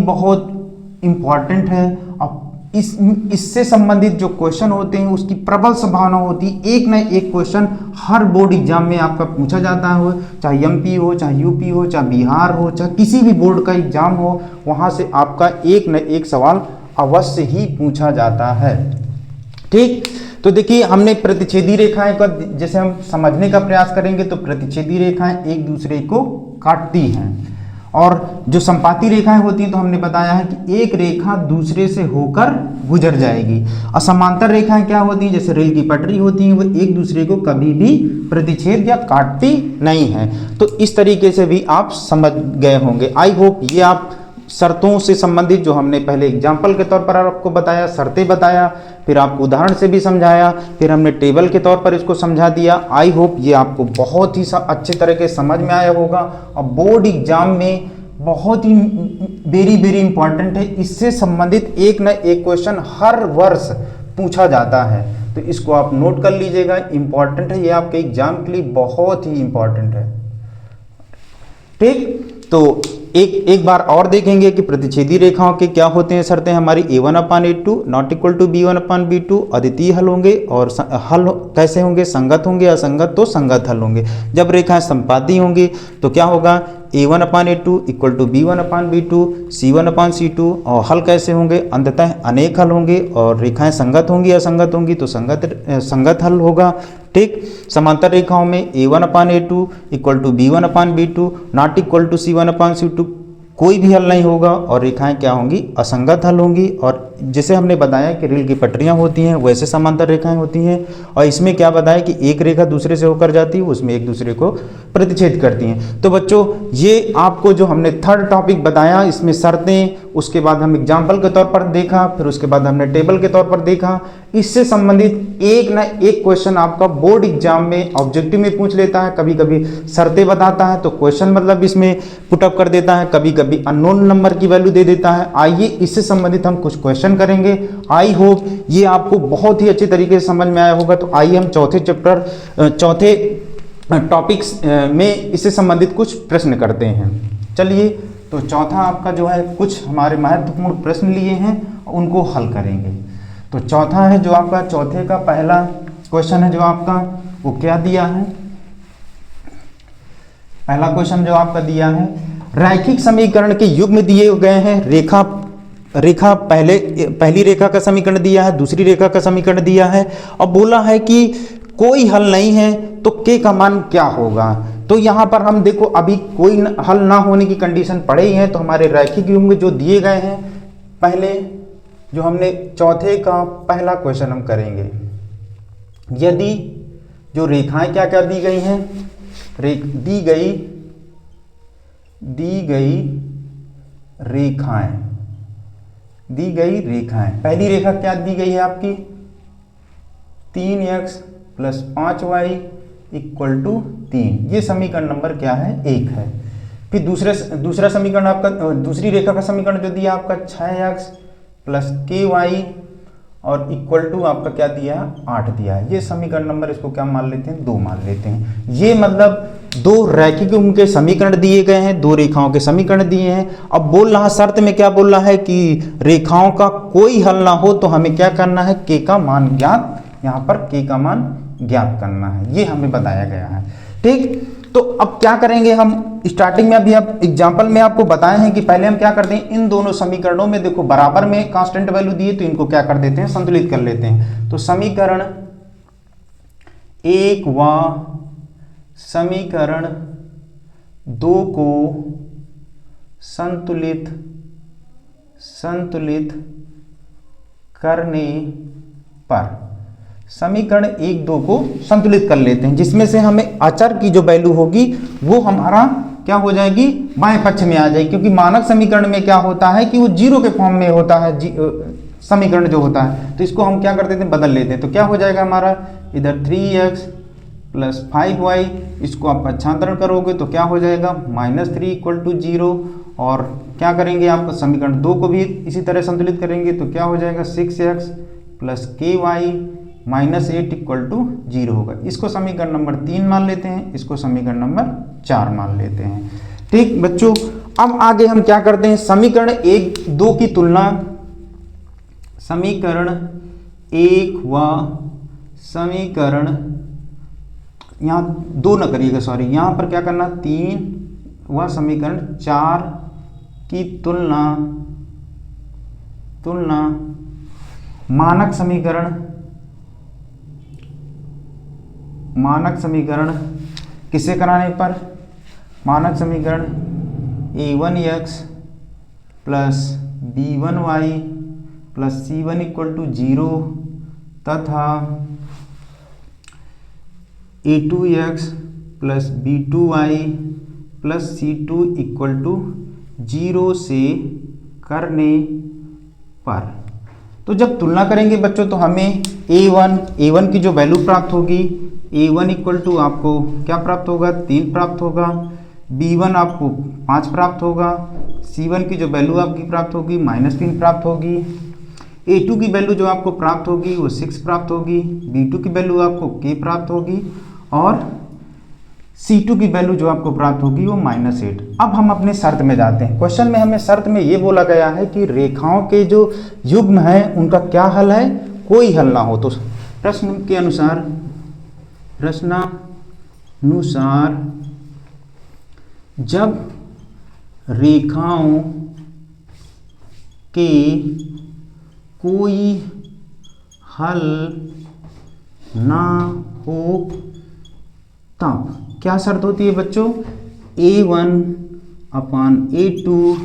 इम्पॉर्टेंट है। अब इससे संबंधित जो क्वेश्चन होते हैं उसकी प्रबल संभावना होती है एक न एक क्वेश्चन हर बोर्ड एग्जाम में आपका पूछा जाता हो, चाहे एमपी हो, चाहे यूपी हो, चाहे बिहार हो, चाहे किसी भी बोर्ड का एग्जाम हो, वहां से आपका एक न एक सवाल अवश्य ही पूछा जाता है। ठीक, तो देखिए हमने प्रतिच्छेदी रेखाएं का जैसे हम समझने का प्रयास करेंगे तो प्रतिच्छेदी रेखाएं एक दूसरे को काटती हैं और जो संपाती रेखाएं होती हैं तो हमने बताया है कि एक रेखा दूसरे से होकर गुजर जाएगी। और समांतर रेखाएं क्या होती हैं, जैसे रेल की पटरी होती हैं, वो एक दूसरे को कभी भी प्रतिच्छेद या काटती नहीं है। तो इस तरीके से भी आप समझ गए होंगे। आई होप ये आप शर्तों से संबंधित जो हमने पहले एग्जाम्पल के तौर पर आपको बताया, शर्तें बताया, फिर आपको उदाहरण से भी समझाया, फिर हमने टेबल के तौर पर इसको समझा दिया। आई होप ये आपको बहुत ही अच्छे तरीके से समझ में आया होगा और बोर्ड एग्जाम में बहुत ही वेरी इंपॉर्टेंट है। इससे संबंधित एक न एक क्वेश्चन हर वर्ष पूछा जाता है, तो इसको आप नोट कर लीजिएगा, इंपॉर्टेंट है, ये आपके एग्जाम के लिए बहुत ही इंपॉर्टेंट है। ठीक, तो एक बार और देखेंगे कि प्रतिच्छेदी रेखाओं के क्या होते हैं शर्तें हमारी। a1/a2 not equal to b1/b2 अद्वितीय हल होंगे और हल कैसे होंगे, संगत होंगे, असंगत तो संगत हल होंगे। जब रेखाएं संपाती होंगी तो क्या होगा, a1/a2 equal to b1/b2 c1/c2 और हल कैसे होंगे, अंततः अनेक हल होंगे और रेखाएं संगत होंगी असंगत होंगी तो संगत हल होगा। ठीक, समांतर रेखाओं में a1/a2 equal to b1/b2 not equal to c1/c2 कोई भी हल नहीं होगा और रेखाएं क्या होंगी, असंगत हल होंगी। और जैसे हमने बताया कि रेल की पटरियां होती हैं वैसे समांतर रेखाएं होती हैं और इसमें क्या बताया कि एक रेखा दूसरे से होकर जाती है, उसमें एक दूसरे को प्रतिच्छेद करती हैं। तो बच्चों ये आपको जो हमने थर्ड टॉपिक बताया इसमें शर्तें, उसके बाद हम एग्जाम्पल के तौर पर देखा, फिर उसके बाद हमने टेबल के तौर पर देखा। इससे संबंधित एक न एक क्वेश्चन आपका बोर्ड एग्जाम में ऑब्जेक्टिव में पूछ लेता है, कभी कभी शर्तें बताता है तो क्वेश्चन मतलब इसमें पुटअप कर देता है, कभी कभी अननोन नंबर की वैल्यू दे देता है। आइए इससे संबंधित हम कुछ क्वेश्चन करेंगे। आई होप ये आपको बहुत ही अच्छे तरीके से समझ में आया होगा। तो आइए हम चौथे टॉपिक्स में इससे संबंधित कुछ प्रश्न करते हैं। चलिए, तो चौथा आपका जो है कुछ हमारे महत्वपूर्ण प्रश्न लिए हैं उनको हल करेंगे। तो चौथा है जो आपका चौथे का पहला क्वेश्चन है जो आपका वो क्या दिया है, पहला क्वेश्चन जो आपका दिया है, रैखिक समीकरण के युग्म दिए गए हैं। रेखा पहली रेखा का समीकरण दिया है, दूसरी रेखा का समीकरण दिया है और बोला है कि कोई हल नहीं है तो के का मान क्या होगा। तो यहाँ पर हम देखो अभी कोई हल ना होने की कंडीशन पड़े ही है, तो हमारे रैखिक युग्म जो दिए गए हैं, पहले जो हमने चौथे का पहला क्वेश्चन हम करेंगे। यदि जो रेखाएं क्या क्या दी गई हैं, दी गई रेखाएं, पहली रेखा क्या दी गई है आपकी 3x + 5y = 3, ये समीकरण नंबर क्या है 1 है। फिर दूसरा समीकरण आपका, दूसरी रेखा का समीकरण जो दिया आपका 6x + ky और इक्वल टू आपका क्या दिया है 8 दिया है। ये समीकरण नंबर इसको क्या मान लेते हैं 2 मान लेते हैं। ये मतलब दो रैखिक युग्म के समीकरण दिए गए हैं, दो रेखाओं के समीकरण दिए हैं। अब बोल रहा शर्त में क्या बोल रहा है कि रेखाओं का कोई हल ना हो तो हमें क्या करना है, के का मान ज्ञात, यहाँ पर के का मान ज्ञात करना है, ये हमें बताया गया है। ठीक, तो अब क्या करेंगे हम, स्टार्टिंग में अभी आप एग्जाम्पल में आपको बताए हैं कि पहले हम क्या करते हैं, इन दोनों समीकरणों में देखो बराबर में कांस्टेंट वैल्यू दिए तो इनको क्या कर देते हैं, संतुलित कर लेते हैं। तो समीकरण 1 व समीकरण 2 को संतुलित करने पर समीकरण 1, 2 को संतुलित कर लेते हैं, जिसमें से हमें अचर की जो वैल्यू होगी वो हमारा क्या हो जाएगी, बाएं पक्ष में आ जाएगी। क्योंकि मानक समीकरण में क्या होता है कि वो 0 के फॉर्म में होता है समीकरण जो होता है, तो इसको हम क्या कर देते हैं, बदल लेते हैं। तो क्या हो जाएगा हमारा, इधर 3x + 5y, इसको आप पक्षांतरण करोगे तो क्या हो जाएगा -3 = 0। और क्या करेंगे आप समीकरण 2 को भी इसी तरह संतुलित करेंगे तो क्या हो जाएगा 6x + ky -8 = 0 होगा। इसको समीकरण नंबर 3 मान लेते हैं, इसको समीकरण नंबर 4 मान लेते हैं। ठीक बच्चों, अब आगे हम क्या करते हैं, समीकरण 1, 2 की तुलना समीकरण 1 व समीकरण, यहाँ 2 न करिएगा, सॉरी, यहाँ पर क्या करना, 3 व समीकरण 4 की तुलना मानक समीकरण किसे कराने पर, मानक समीकरण a1x plus b1y plus c1 equal to 0 तथा a2x plus b2y plus c2 equal to 0 से करने पर। तो जब तुलना करेंगे बच्चों तो हमें a1 की जो वैल्यू प्राप्त होगी, a1 इक्वल टू आपको क्या प्राप्त होगा, 3 प्राप्त होगा, b1 आपको 5 प्राप्त होगा, c1 की जो वैल्यू आपकी प्राप्त होगी -3 प्राप्त होगी, a2 की वैल्यू जो आपको प्राप्त होगी वो 6 प्राप्त होगी, b2 की वैल्यू आपको k प्राप्त होगी और c2 की वैल्यू जो आपको प्राप्त होगी वो -8। अब हम अपने शर्त में जाते हैं। क्वेश्चन में हमें शर्त में ये बोला गया है कि रेखाओं के जो युग्म है उनका क्या हल है, कोई हल ना हो। तो प्रश्नानुसार जब रेखाओं के कोई हल ना हो तब क्या शर्त होती है बच्चों, a1 upon a2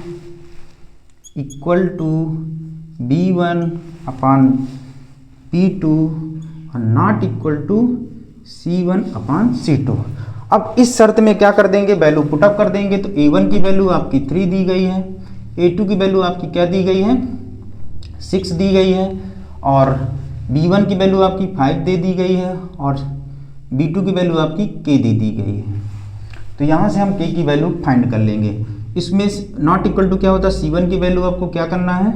equal to b1 upon b2 और not equal to c1 upon c2। अब इस शर्त में क्या कर देंगे, वैल्यू पुटअप कर देंगे। तो a1 की वैल्यू आपकी 3 दी गई है, a2 की वैल्यू आपकी क्या दी गई है, 6 दी गई है और b1 की वैल्यू आपकी 5 दे दी गई है और b2 की वैल्यू आपकी k दे दी गई है। तो यहाँ से हम k की वैल्यू फाइंड कर लेंगे। इसमें नॉट इक्वल टू क्या होता है, c1 की वैल्यू आपको क्या करना है,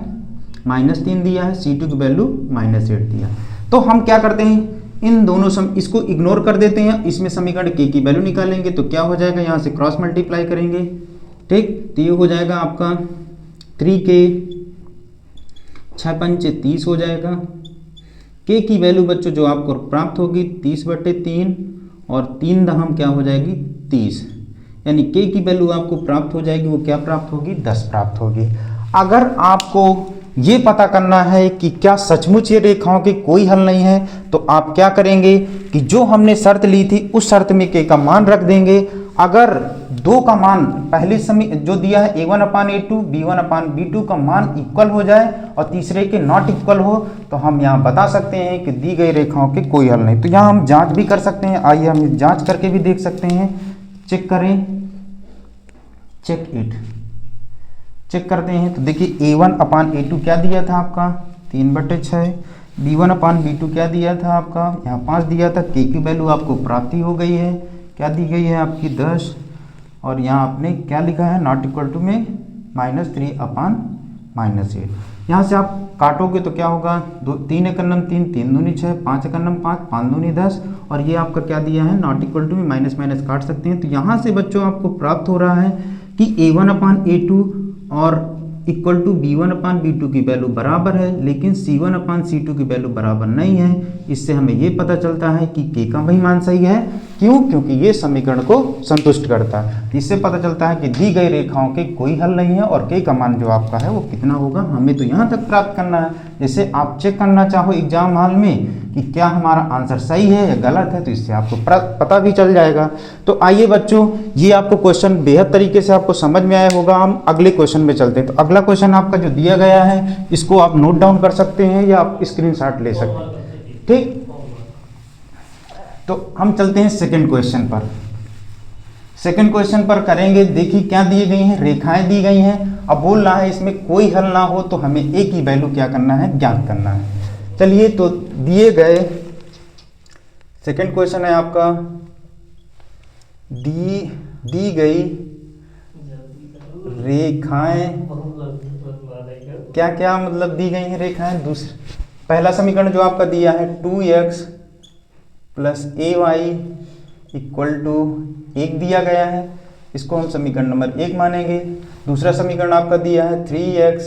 -3 दिया है, c2 की वैल्यू -8 दिया। तो हम क्या करते हैं, इन दोनों इसको इग्नोर कर देते हैं, इसमें समीकरण k की वैल्यू निकालेंगे। तो क्या हो जाएगा, यहाँ से क्रॉस मल्टीप्लाई करेंगे, ठीक। तो ये हो जाएगा आपका 3k 6 पंचे 30 हो जाएगा। k की वैल्यू बच्चों जो आपको प्राप्त होगी 30/3 और 3 दहम क्या हो जाएगी 30, यानी k की वैल्यू आपको प्राप्त हो जाएगी, वो क्या प्राप्त होगी, 10 प्राप्त होगी। अगर आपको ये पता करना है कि क्या सचमुच ये रेखाओं के कोई हल नहीं है तो आप क्या करेंगे कि जो हमने शर्त ली थी उस शर्त में k का मान रख देंगे। अगर 2 का मान पहले समय जो दिया है a1 upon a2 b1 upon b2 का मान इक्वल हो जाए और तीसरे के नॉट इक्वल हो तो हम यहाँ बता सकते हैं कि दी गई रेखाओं के कोई हल नहीं। तो यहाँ हम जांच भी कर सकते हैं, आइए हम जांच करके भी देख सकते हैं। चेक करें, चेक करते हैं। तो देखिए a1 अपान a2 क्या दिया था आपका 3/6, b1 अपान b2 क्या दिया था आपका यहाँ 5 दिया था। k की वैल्यू आपको प्राप्ति हो गई है, क्या दी गई है आपकी 10 और यहाँ आपने क्या लिखा है नॉट इक्वल टू में -3 अपान -8। यहाँ से आप काटोगे तो क्या होगा, 3 × 9 3, 3 दूनी 6, 5 × 9 5, 5 दूनी 10 और ये आपका क्या दिया है नॉट इक्वल टू में माइनस माइनस काट सकते हैं। तो यहाँ से बच्चों आपको प्राप्त हो रहा है कि a1 अपान a2 और equal to b1 upon b2 की वैल्यू बराबर है, लेकिन c1 अपान c2 की वैल्यू बराबर नहीं है। इससे हमें ये पता चलता है कि k का वही मान सही है। क्यों, क्योंकि ये समीकरण को संतुष्ट करता है। इससे पता चलता है कि दी गई रेखाओं के कोई हल नहीं है और k का मान जो आपका है वो कितना होगा, हमें तो यहाँ तक प्राप्त करना है। जैसे आप चेक करना चाहो एग्जाम हॉल में कि क्या हमारा आंसर सही है या गलत है, तो इससे आपको पता भी चल जाएगा। तो आइए बच्चों, ये आपको क्वेश्चन बेहद तरीके से आपको समझ में आया होगा। हम अगले क्वेश्चन में चलते हैं। तो अगला क्वेश्चन आपका जो दिया गया है इसको आप नोट डाउन कर सकते हैं या आप स्क्रीनशॉट ले सकते हैं, ठीक। तो हम चलते हैं सेकंड क्वेश्चन पर। सेकंड क्वेश्चन पर करेंगे। देखिए क्या दिए गई हैं, रेखाएं दी गई हैं। अब बोल रहा है इसमें कोई हल ना हो तो हमें a की वैल्यू क्या करना है, ज्ञात करना है। चलिए, तो दिए गए सेकंड क्वेश्चन है आपका, दी गई रेखाएं क्या क्या मतलब दी गई हैं रेखाएं। दूसरा पहला समीकरण जो आपका दिया है 2x plus ay equal to 1 दिया गया है, इसको हम समीकरण नंबर 1 मानेंगे। दूसरा समीकरण आपका दिया है 3x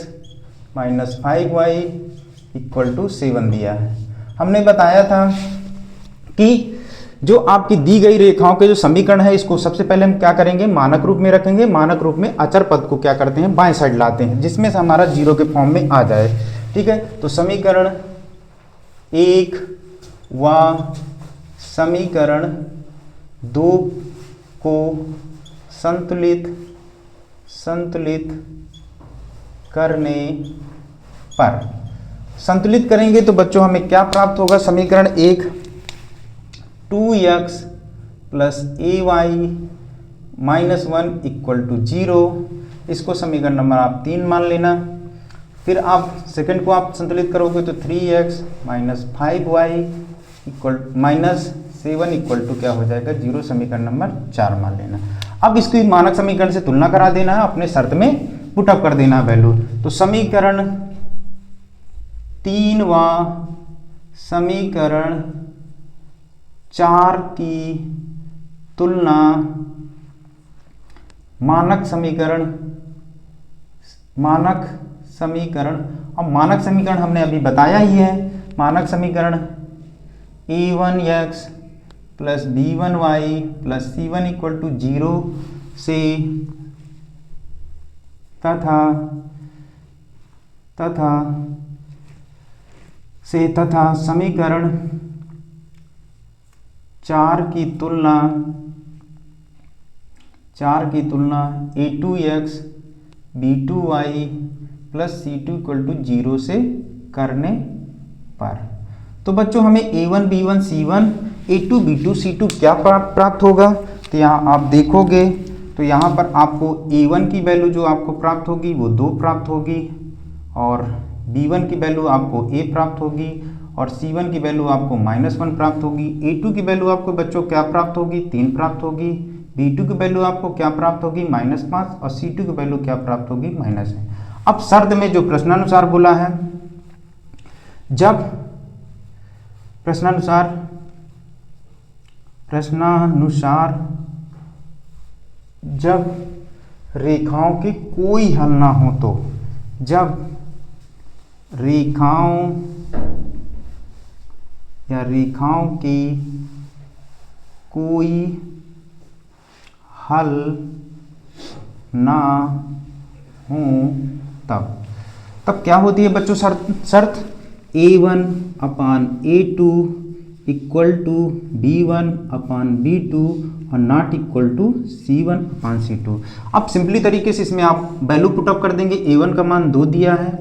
minus 5y equal to 7 दिया है। हमने बताया था कि जो आपकी दी गई रेखाओं के जो समीकरण है इसको सबसे पहले हम क्या करेंगे, मानक रूप में रखेंगे। मानक रूप में अचर पद को क्या करते हैं, बाएं साइड लाते हैं, जिसमें से हमारा जीरो के फॉर्म में आ जाए। ठीक है, तो समीकरण 1 व समीकरण 2 को संतुलित करने पर, संतुलित करेंगे तो बच्चों हमें क्या प्राप्त होगा, समीकरण 1 2x plus ay minus 1 equal to 0, इसको समीकरण नंबर आप 3 मान लेना। फिर आप सेकंड को आप संतुलित करोगे तो 3x minus 5y equal minus 7 equal to क्या हो जाएगा 0, समीकरण नंबर 4 मान लेना। अब इसकी मानक समीकरण से तुलना करा देना है, अपने शर्त में पुटअप कर देना है वैल्यू। तो समीकरण 3 व समीकरण 4 की तुलना मानक समीकरण, अब मानक समीकरण हमने अभी बताया ही है। मानक समीकरण a1x plus b1y plus c1 equal to 0 से तथा समीकरण 4 की तुलना a2x b2y plus c2 equal to 0 से करने पर, तो बच्चों हमें a1 b1 c1 a2 b2 c2 क्या प्राप्त होगा। तो यहाँ आप देखोगे तो यहाँ पर आपको a1 की वैल्यू जो आपको प्राप्त होगी वो 2 प्राप्त होगी, और b1 की वैल्यू आपको a प्राप्त होगी, और c1 की वैल्यू आपको -1 प्राप्त होगी। a2 की वैल्यू आपको बच्चों क्या प्राप्त होगी, 3 प्राप्त होगी। b2 की वैल्यू आपको क्या प्राप्त होगी, -5, और c2 की वैल्यू क्या प्राप्त होगी, -1। अब शर्त में जो प्रश्नानुसार बोला है, जब प्रश्नानुसार जब रेखाओं के कोई हल ना हो, तो जब रेखाओं के कोई हल ना हो तब क्या होती है बच्चों शर्त a1 upon a2 equal to b1 upon b2 और not equal to c1 upon c2। अब सिंपली तरीके से इसमें आप वैल्यू पुटअप कर देंगे। a1 का मान 2 दिया है,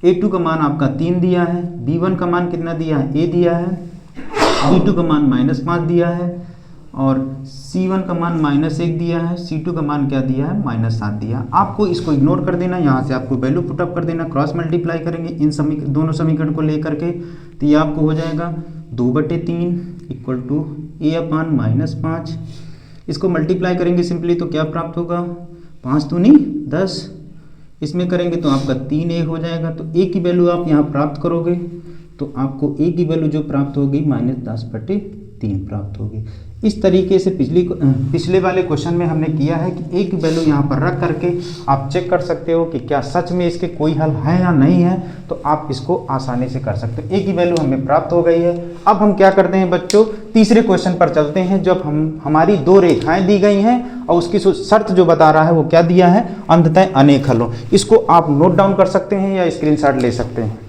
a2 का मान आपका 3 दिया है, b1 का मान कितना दिया है, a दिया है, b2 का मान -5 दिया है, और c1 का मान -1 दिया है, c2 का मान क्या दिया है, -7 दिया। आपको इसको इग्नोर कर देना, यहाँ से आपको वैल्यू पुटअप कर देना, क्रॉस मल्टीप्लाई करेंगे इन दोनों समीकरण को लेकर के, तो ये आपको हो जाएगा 2/3 इक्वल टू a अपान -5। इसको मल्टीप्लाई करेंगे सिंपली तो क्या प्राप्त होगा, 5 दूनी 10, इसमें करेंगे तो आपका 3a हो जाएगा। तो a की वैल्यू आप यहाँ प्राप्त करोगे तो आपको a की वैल्यू जो प्राप्त होगी -10/3 प्राप्त होगी। इस तरीके से पिछले वाले क्वेश्चन में हमने किया है कि a की वैल्यू यहाँ पर रख करके आप चेक कर सकते हो कि क्या सच में इसके कोई हल है या नहीं है, तो आप इसको आसानी से कर सकते हो। a की वैल्यू हमें प्राप्त हो गई है। अब हम क्या करते हैं बच्चों, तीसरे क्वेश्चन पर चलते हैं। जब हमारी 2 रेखाएं दी गई हैं और उसकी शर्त जो बता रहा है वो क्या दिया है, अंततः अनेक हल हो। इसको आप नोट डाउन कर सकते हैं या स्क्रीनशॉट ले सकते हैं।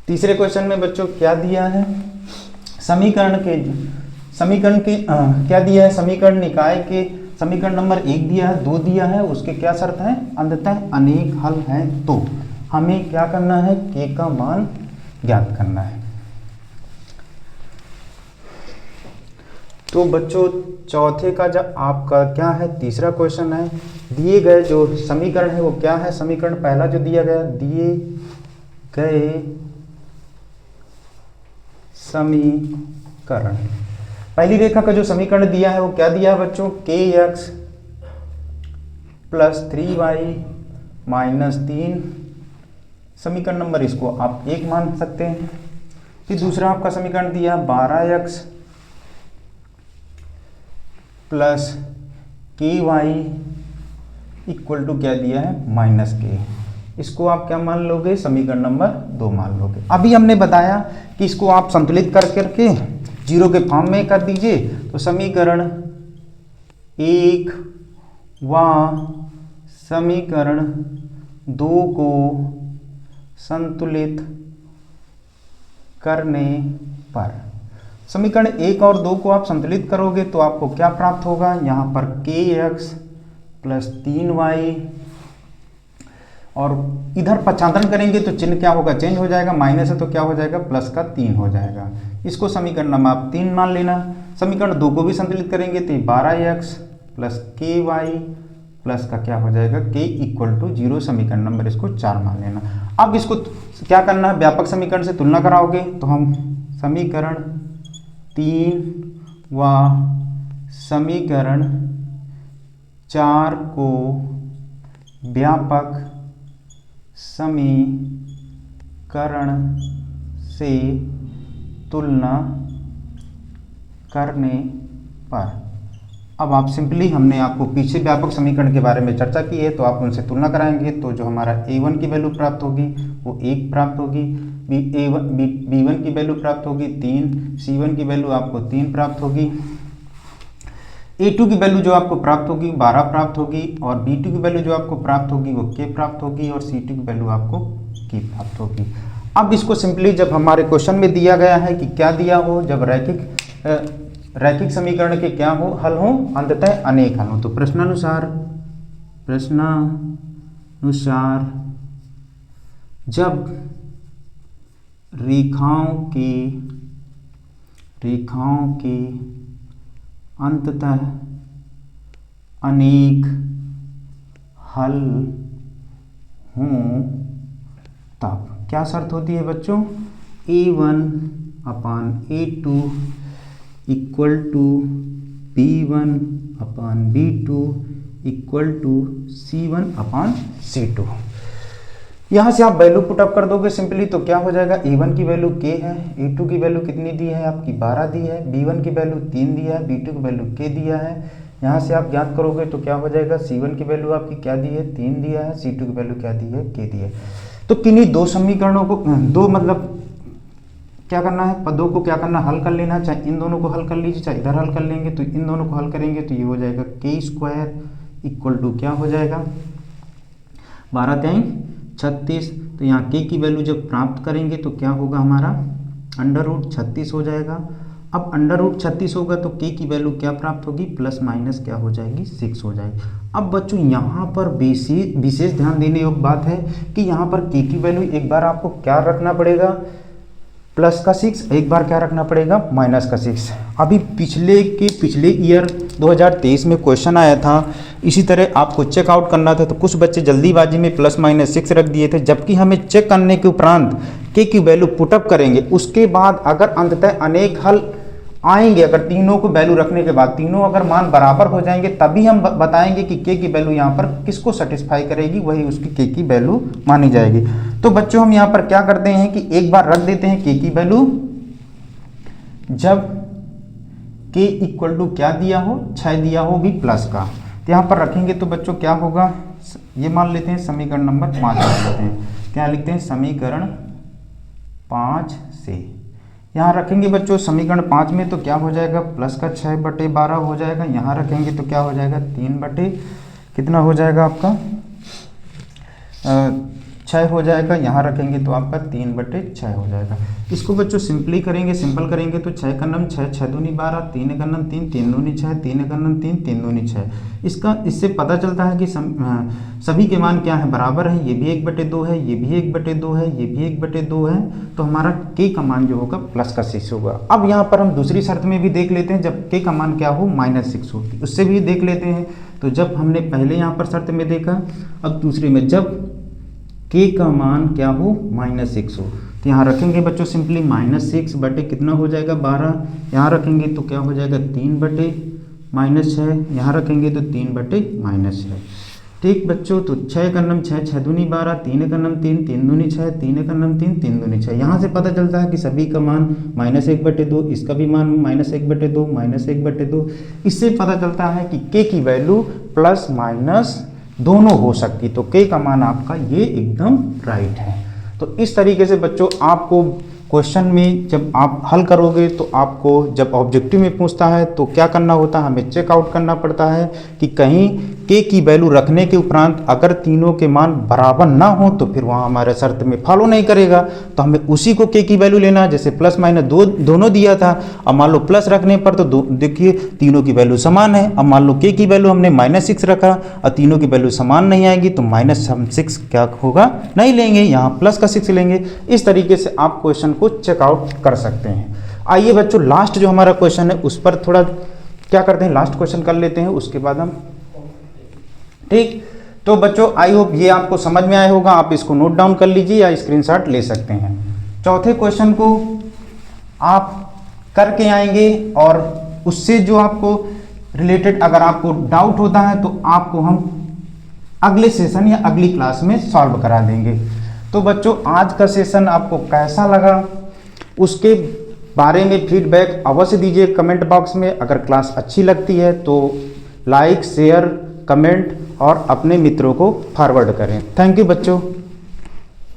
तीसरे क्वेश्चन में बच्चों क्या दिया है, समीकरण के क्या दिया है, समीकरण निकाय के समीकरण नंबर 1 दिया है, 2 दिया है, उसके क्या शर्त है, अंततः अनेक हल है। तो हमें क्या करना है, k का मान ज्ञात करना है। तो बच्चों चौथे का जब आपका क्या है, तीसरा क्वेश्चन है। दिए गए जो समीकरण है वो क्या है, समीकरण पहला जो दिया गया, दिए गए समीकरण, पहली रेखा का जो समीकरण दिया है वो क्या दिया है बच्चों, kx प्लस 3y माइनस 3, समीकरण नंबर इसको आप 1 मान सकते हैं। फिर दूसरा आपका समीकरण दिया 12x plus ky equal to क्या दिया है, -k। इसको आप क्या मान लोगे, समीकरण नंबर 2 मान लोगे। अभी हमने बताया कि इसको आप संतुलित कर करके जीरो के फॉर्म में कर दीजिए, तो समीकरण 1 व समीकरण 2 को संतुलित करने पर, समीकरण 1 और 2 को आप संतुलित करोगे तो आपको क्या प्राप्त होगा, यहाँ पर kx प्लस 3y, और इधर पक्षांतरण करेंगे तो चिन्ह क्या होगा, चेंज हो जाएगा, माइनस है तो क्या हो जाएगा, प्लस का 3 हो जाएगा। इसको समीकरण नंबर आप 3 मान लेना। समीकरण 2 को भी संतुलित करेंगे तो 12x प्लस ky प्लस का क्या हो जाएगा, k इक्वल टू 0, समीकरण नंबर इसको 4 मान लेना। अब इसको क्या करना है, व्यापक समीकरण से तुलना कराओगे तो हम समीकरण 3 व समीकरण 4 को व्यापक समीकरण से तुलना करने पर, अब आप सिंपली, हमने आपको पीछे व्यापक समीकरण के बारे में चर्चा की है तो आप उनसे तुलना कराएंगे तो जो हमारा a1 की वैल्यू प्राप्त होगी वो 1 प्राप्त होगी, b1 की वैल्यू प्राप्त होगी 3, c1 की वैल्यू आपको 3 प्राप्त होगी, a2 की वैल्यू जो आपको प्राप्त होगी 12 प्राप्त होगी, और b2 की वैल्यू जो आपको प्राप्त होगी वो k प्राप्त होगी, और c2 की वैल्यू आपको k प्राप्त होगी। अब इसको सिंपली जब हमारे क्वेश्चन में दिया गया है कि क्या दिया हो, जब रैखिक समीकरण के क्या हो, हल हो, अंततः अनेक हल हो, तो प्रश्नानुसार जब रेखाओं के अंततः अनेक हल हों तब क्या शर्त होती है बच्चों, a1 upon a2 equal to b1 upon b2 equal to c1 upon c2। यहाँ से आप वैल्यू पुटअप कर दोगे सिंपली तो क्या हो जाएगा, a1 की वैल्यू k है, a2 की वैल्यू कितनी दी है आपकी 12 दी है, b1 की वैल्यू 3 दिया है, b2 की वैल्यू k दिया है। यहाँ से आप ज्ञात करोगे तो क्या हो जाएगा, c1 की वैल्यू आपकी क्या दी है, 3 दिया है, c2 की वैल्यू क्या दी है, k दी है। तो किन्हीं दो समीकरणों को, दो मतलब क्या करना है, पदों को क्या करना, हल कर लेना, चाहे इन दोनों को हल कर लीजिए चाहे इधर हल कर लेंगे, तो इन दोनों को हल करेंगे तो ये हो जाएगा k स्क्वायर इक्वल टू क्या हो जाएगा, 12 3 36। तो यहाँ k की वैल्यू जब प्राप्त करेंगे तो क्या होगा हमारा, अंडर रूट 36 हो जाएगा। अब अंडर रूट 36 होगा तो k की वैल्यू क्या प्राप्त होगी, प्लस माइनस क्या हो जाएगी, 6 हो जाएगी। अब बच्चों यहाँ पर विशेष ध्यान देने योग्य बात है कि यहाँ पर k की वैल्यू एक बार आपको क्या रखना पड़ेगा, प्लस का 6, एक बार क्या रखना पड़ेगा, माइनस का 6। अभी पिछले ईयर 2023 में क्वेश्चन आया था, इसी तरह आपको चेकआउट करना था तो कुछ बच्चे जल्दीबाजी में प्लस माइनस 6 रख दिए थे, जबकि हमें चेक करने के उपरांत k की वैल्यू पुटअप करेंगे, उसके बाद अगर अंततः अनेक हल आएंगे, अगर तीनों को वैल्यू रखने के बाद तीनों अगर मान बराबर हो जाएंगे तभी हम बताएंगे कि k की वैल्यू यहाँ पर किसको सेटिस्फाई करेगी, वही उसकी k की वैल्यू मानी जाएगी। तो बच्चों हम यहाँ पर क्या करते हैं कि एक बार रख देते हैं k की वैल्यू, जब k इक्वल टू क्या दिया हो, 6 दिया हो भी प्लस का, तो यहाँ पर रखेंगे तो बच्चों क्या होगा, ये मान लेते हैं समीकरण नंबर 5 लिख लेते हैं, क्या लिखते हैं, समीकरण 5 से यहाँ रखेंगे बच्चों समीकरण 5 में तो क्या हो जाएगा, प्लस का 6/12 हो जाएगा, यहाँ रखेंगे तो क्या हो जाएगा, 3 बटे कितना हो जाएगा आपका 6 हो जाएगा, यहाँ रखेंगे तो आपका 3/6 हो जाएगा। इसको बच्चों सिंपल करेंगे तो 6 का नम 6, 6 दूनी 12, 3 का नम 3, 3 दूनी 6, 3 का नम 3, 3 दूनी 6। इससे पता चलता है कि सभी के मान क्या है, बराबर है, ये भी 1/2 है, ये भी 1/2 है, ये भी 1/2 है, तो हमारा k का मान जो होगा प्लस का 6 होगा। अब यहाँ पर हम दूसरी शर्त में भी देख लेते हैं, जब k का मान क्या हो, -6 हो, उससे भी देख लेते हैं। तो जब हमने पहले यहाँ पर शर्त में देखा, अब दूसरे में जब k का मान क्या हो, -6 हो, तो यहाँ रखेंगे बच्चों सिंपली -6 बटे कितना हो जाएगा 12, यहाँ रखेंगे तो क्या हो जाएगा 3/-6, यहाँ रखेंगे तो 3/-6। ठीक बच्चों, तो 6 का नम 6, 6 दूनी 12, 3 का नम 3, 3 दूनी 6, 3 का नम 3, 3 दूनी 6। यहाँ से पता चलता है कि सभी का मान -1/2, इसका भी मान -1/2, -1/2। इससे पता चलता है कि k की वैल्यू +- दोनों हो सकती, तो के का मान आपका ये एकदम राइट है। तो इस तरीके से बच्चों आपको क्वेश्चन में जब आप हल करोगे तो आपको जब ऑब्जेक्टिव में पूछता है तो क्या करना होता है, हमें चेकआउट करना पड़ता है कि कहीं के की वैल्यू रखने के उपरांत अगर तीनों के मान बराबर ना हो तो फिर वहाँ हमारे शर्त में फॉलो नहीं करेगा, तो हमें उसी को के की वैल्यू लेना है। जैसे प्लस माइनस दोनों दिया था, अब मान लो प्लस रखने पर तो देखिए तीनों की वैल्यू समान है। अब मान लो के की वैल्यू हमने -6 रखा और तीनों की वैल्यू समान नहीं आएगी तो -6 क्या होगा, नहीं लेंगे, यहाँ प्लस का 6 लेंगे। इस तरीके से आप क्वेश्चन को चेकआउट कर सकते हैं। आइए बच्चों लास्ट जो हमारा क्वेश्चन है उस पर थोड़ा क्या करते हैं, लास्ट क्वेश्चन कर लेते हैं, उसके बाद हम ठीक। तो बच्चों आई होप ये आपको समझ में आया होगा, आप इसको नोट डाउन कर लीजिए या स्क्रीनशॉट ले सकते हैं। चौथे क्वेश्चन को आप करके आएंगे और उससे जो आपको रिलेटेड अगर आपको डाउट होता है तो आपको हम अगले सेशन या अगली क्लास में सॉल्व करा देंगे। तो बच्चों आज का सेशन आपको कैसा लगा उसके बारे में फीडबैक अवश्य दीजिए कमेंट बॉक्स में। अगर क्लास अच्छी लगती है तो लाइक शेयर कमेंट और अपने मित्रों को फॉरवर्ड करें। थैंक यू बच्चों।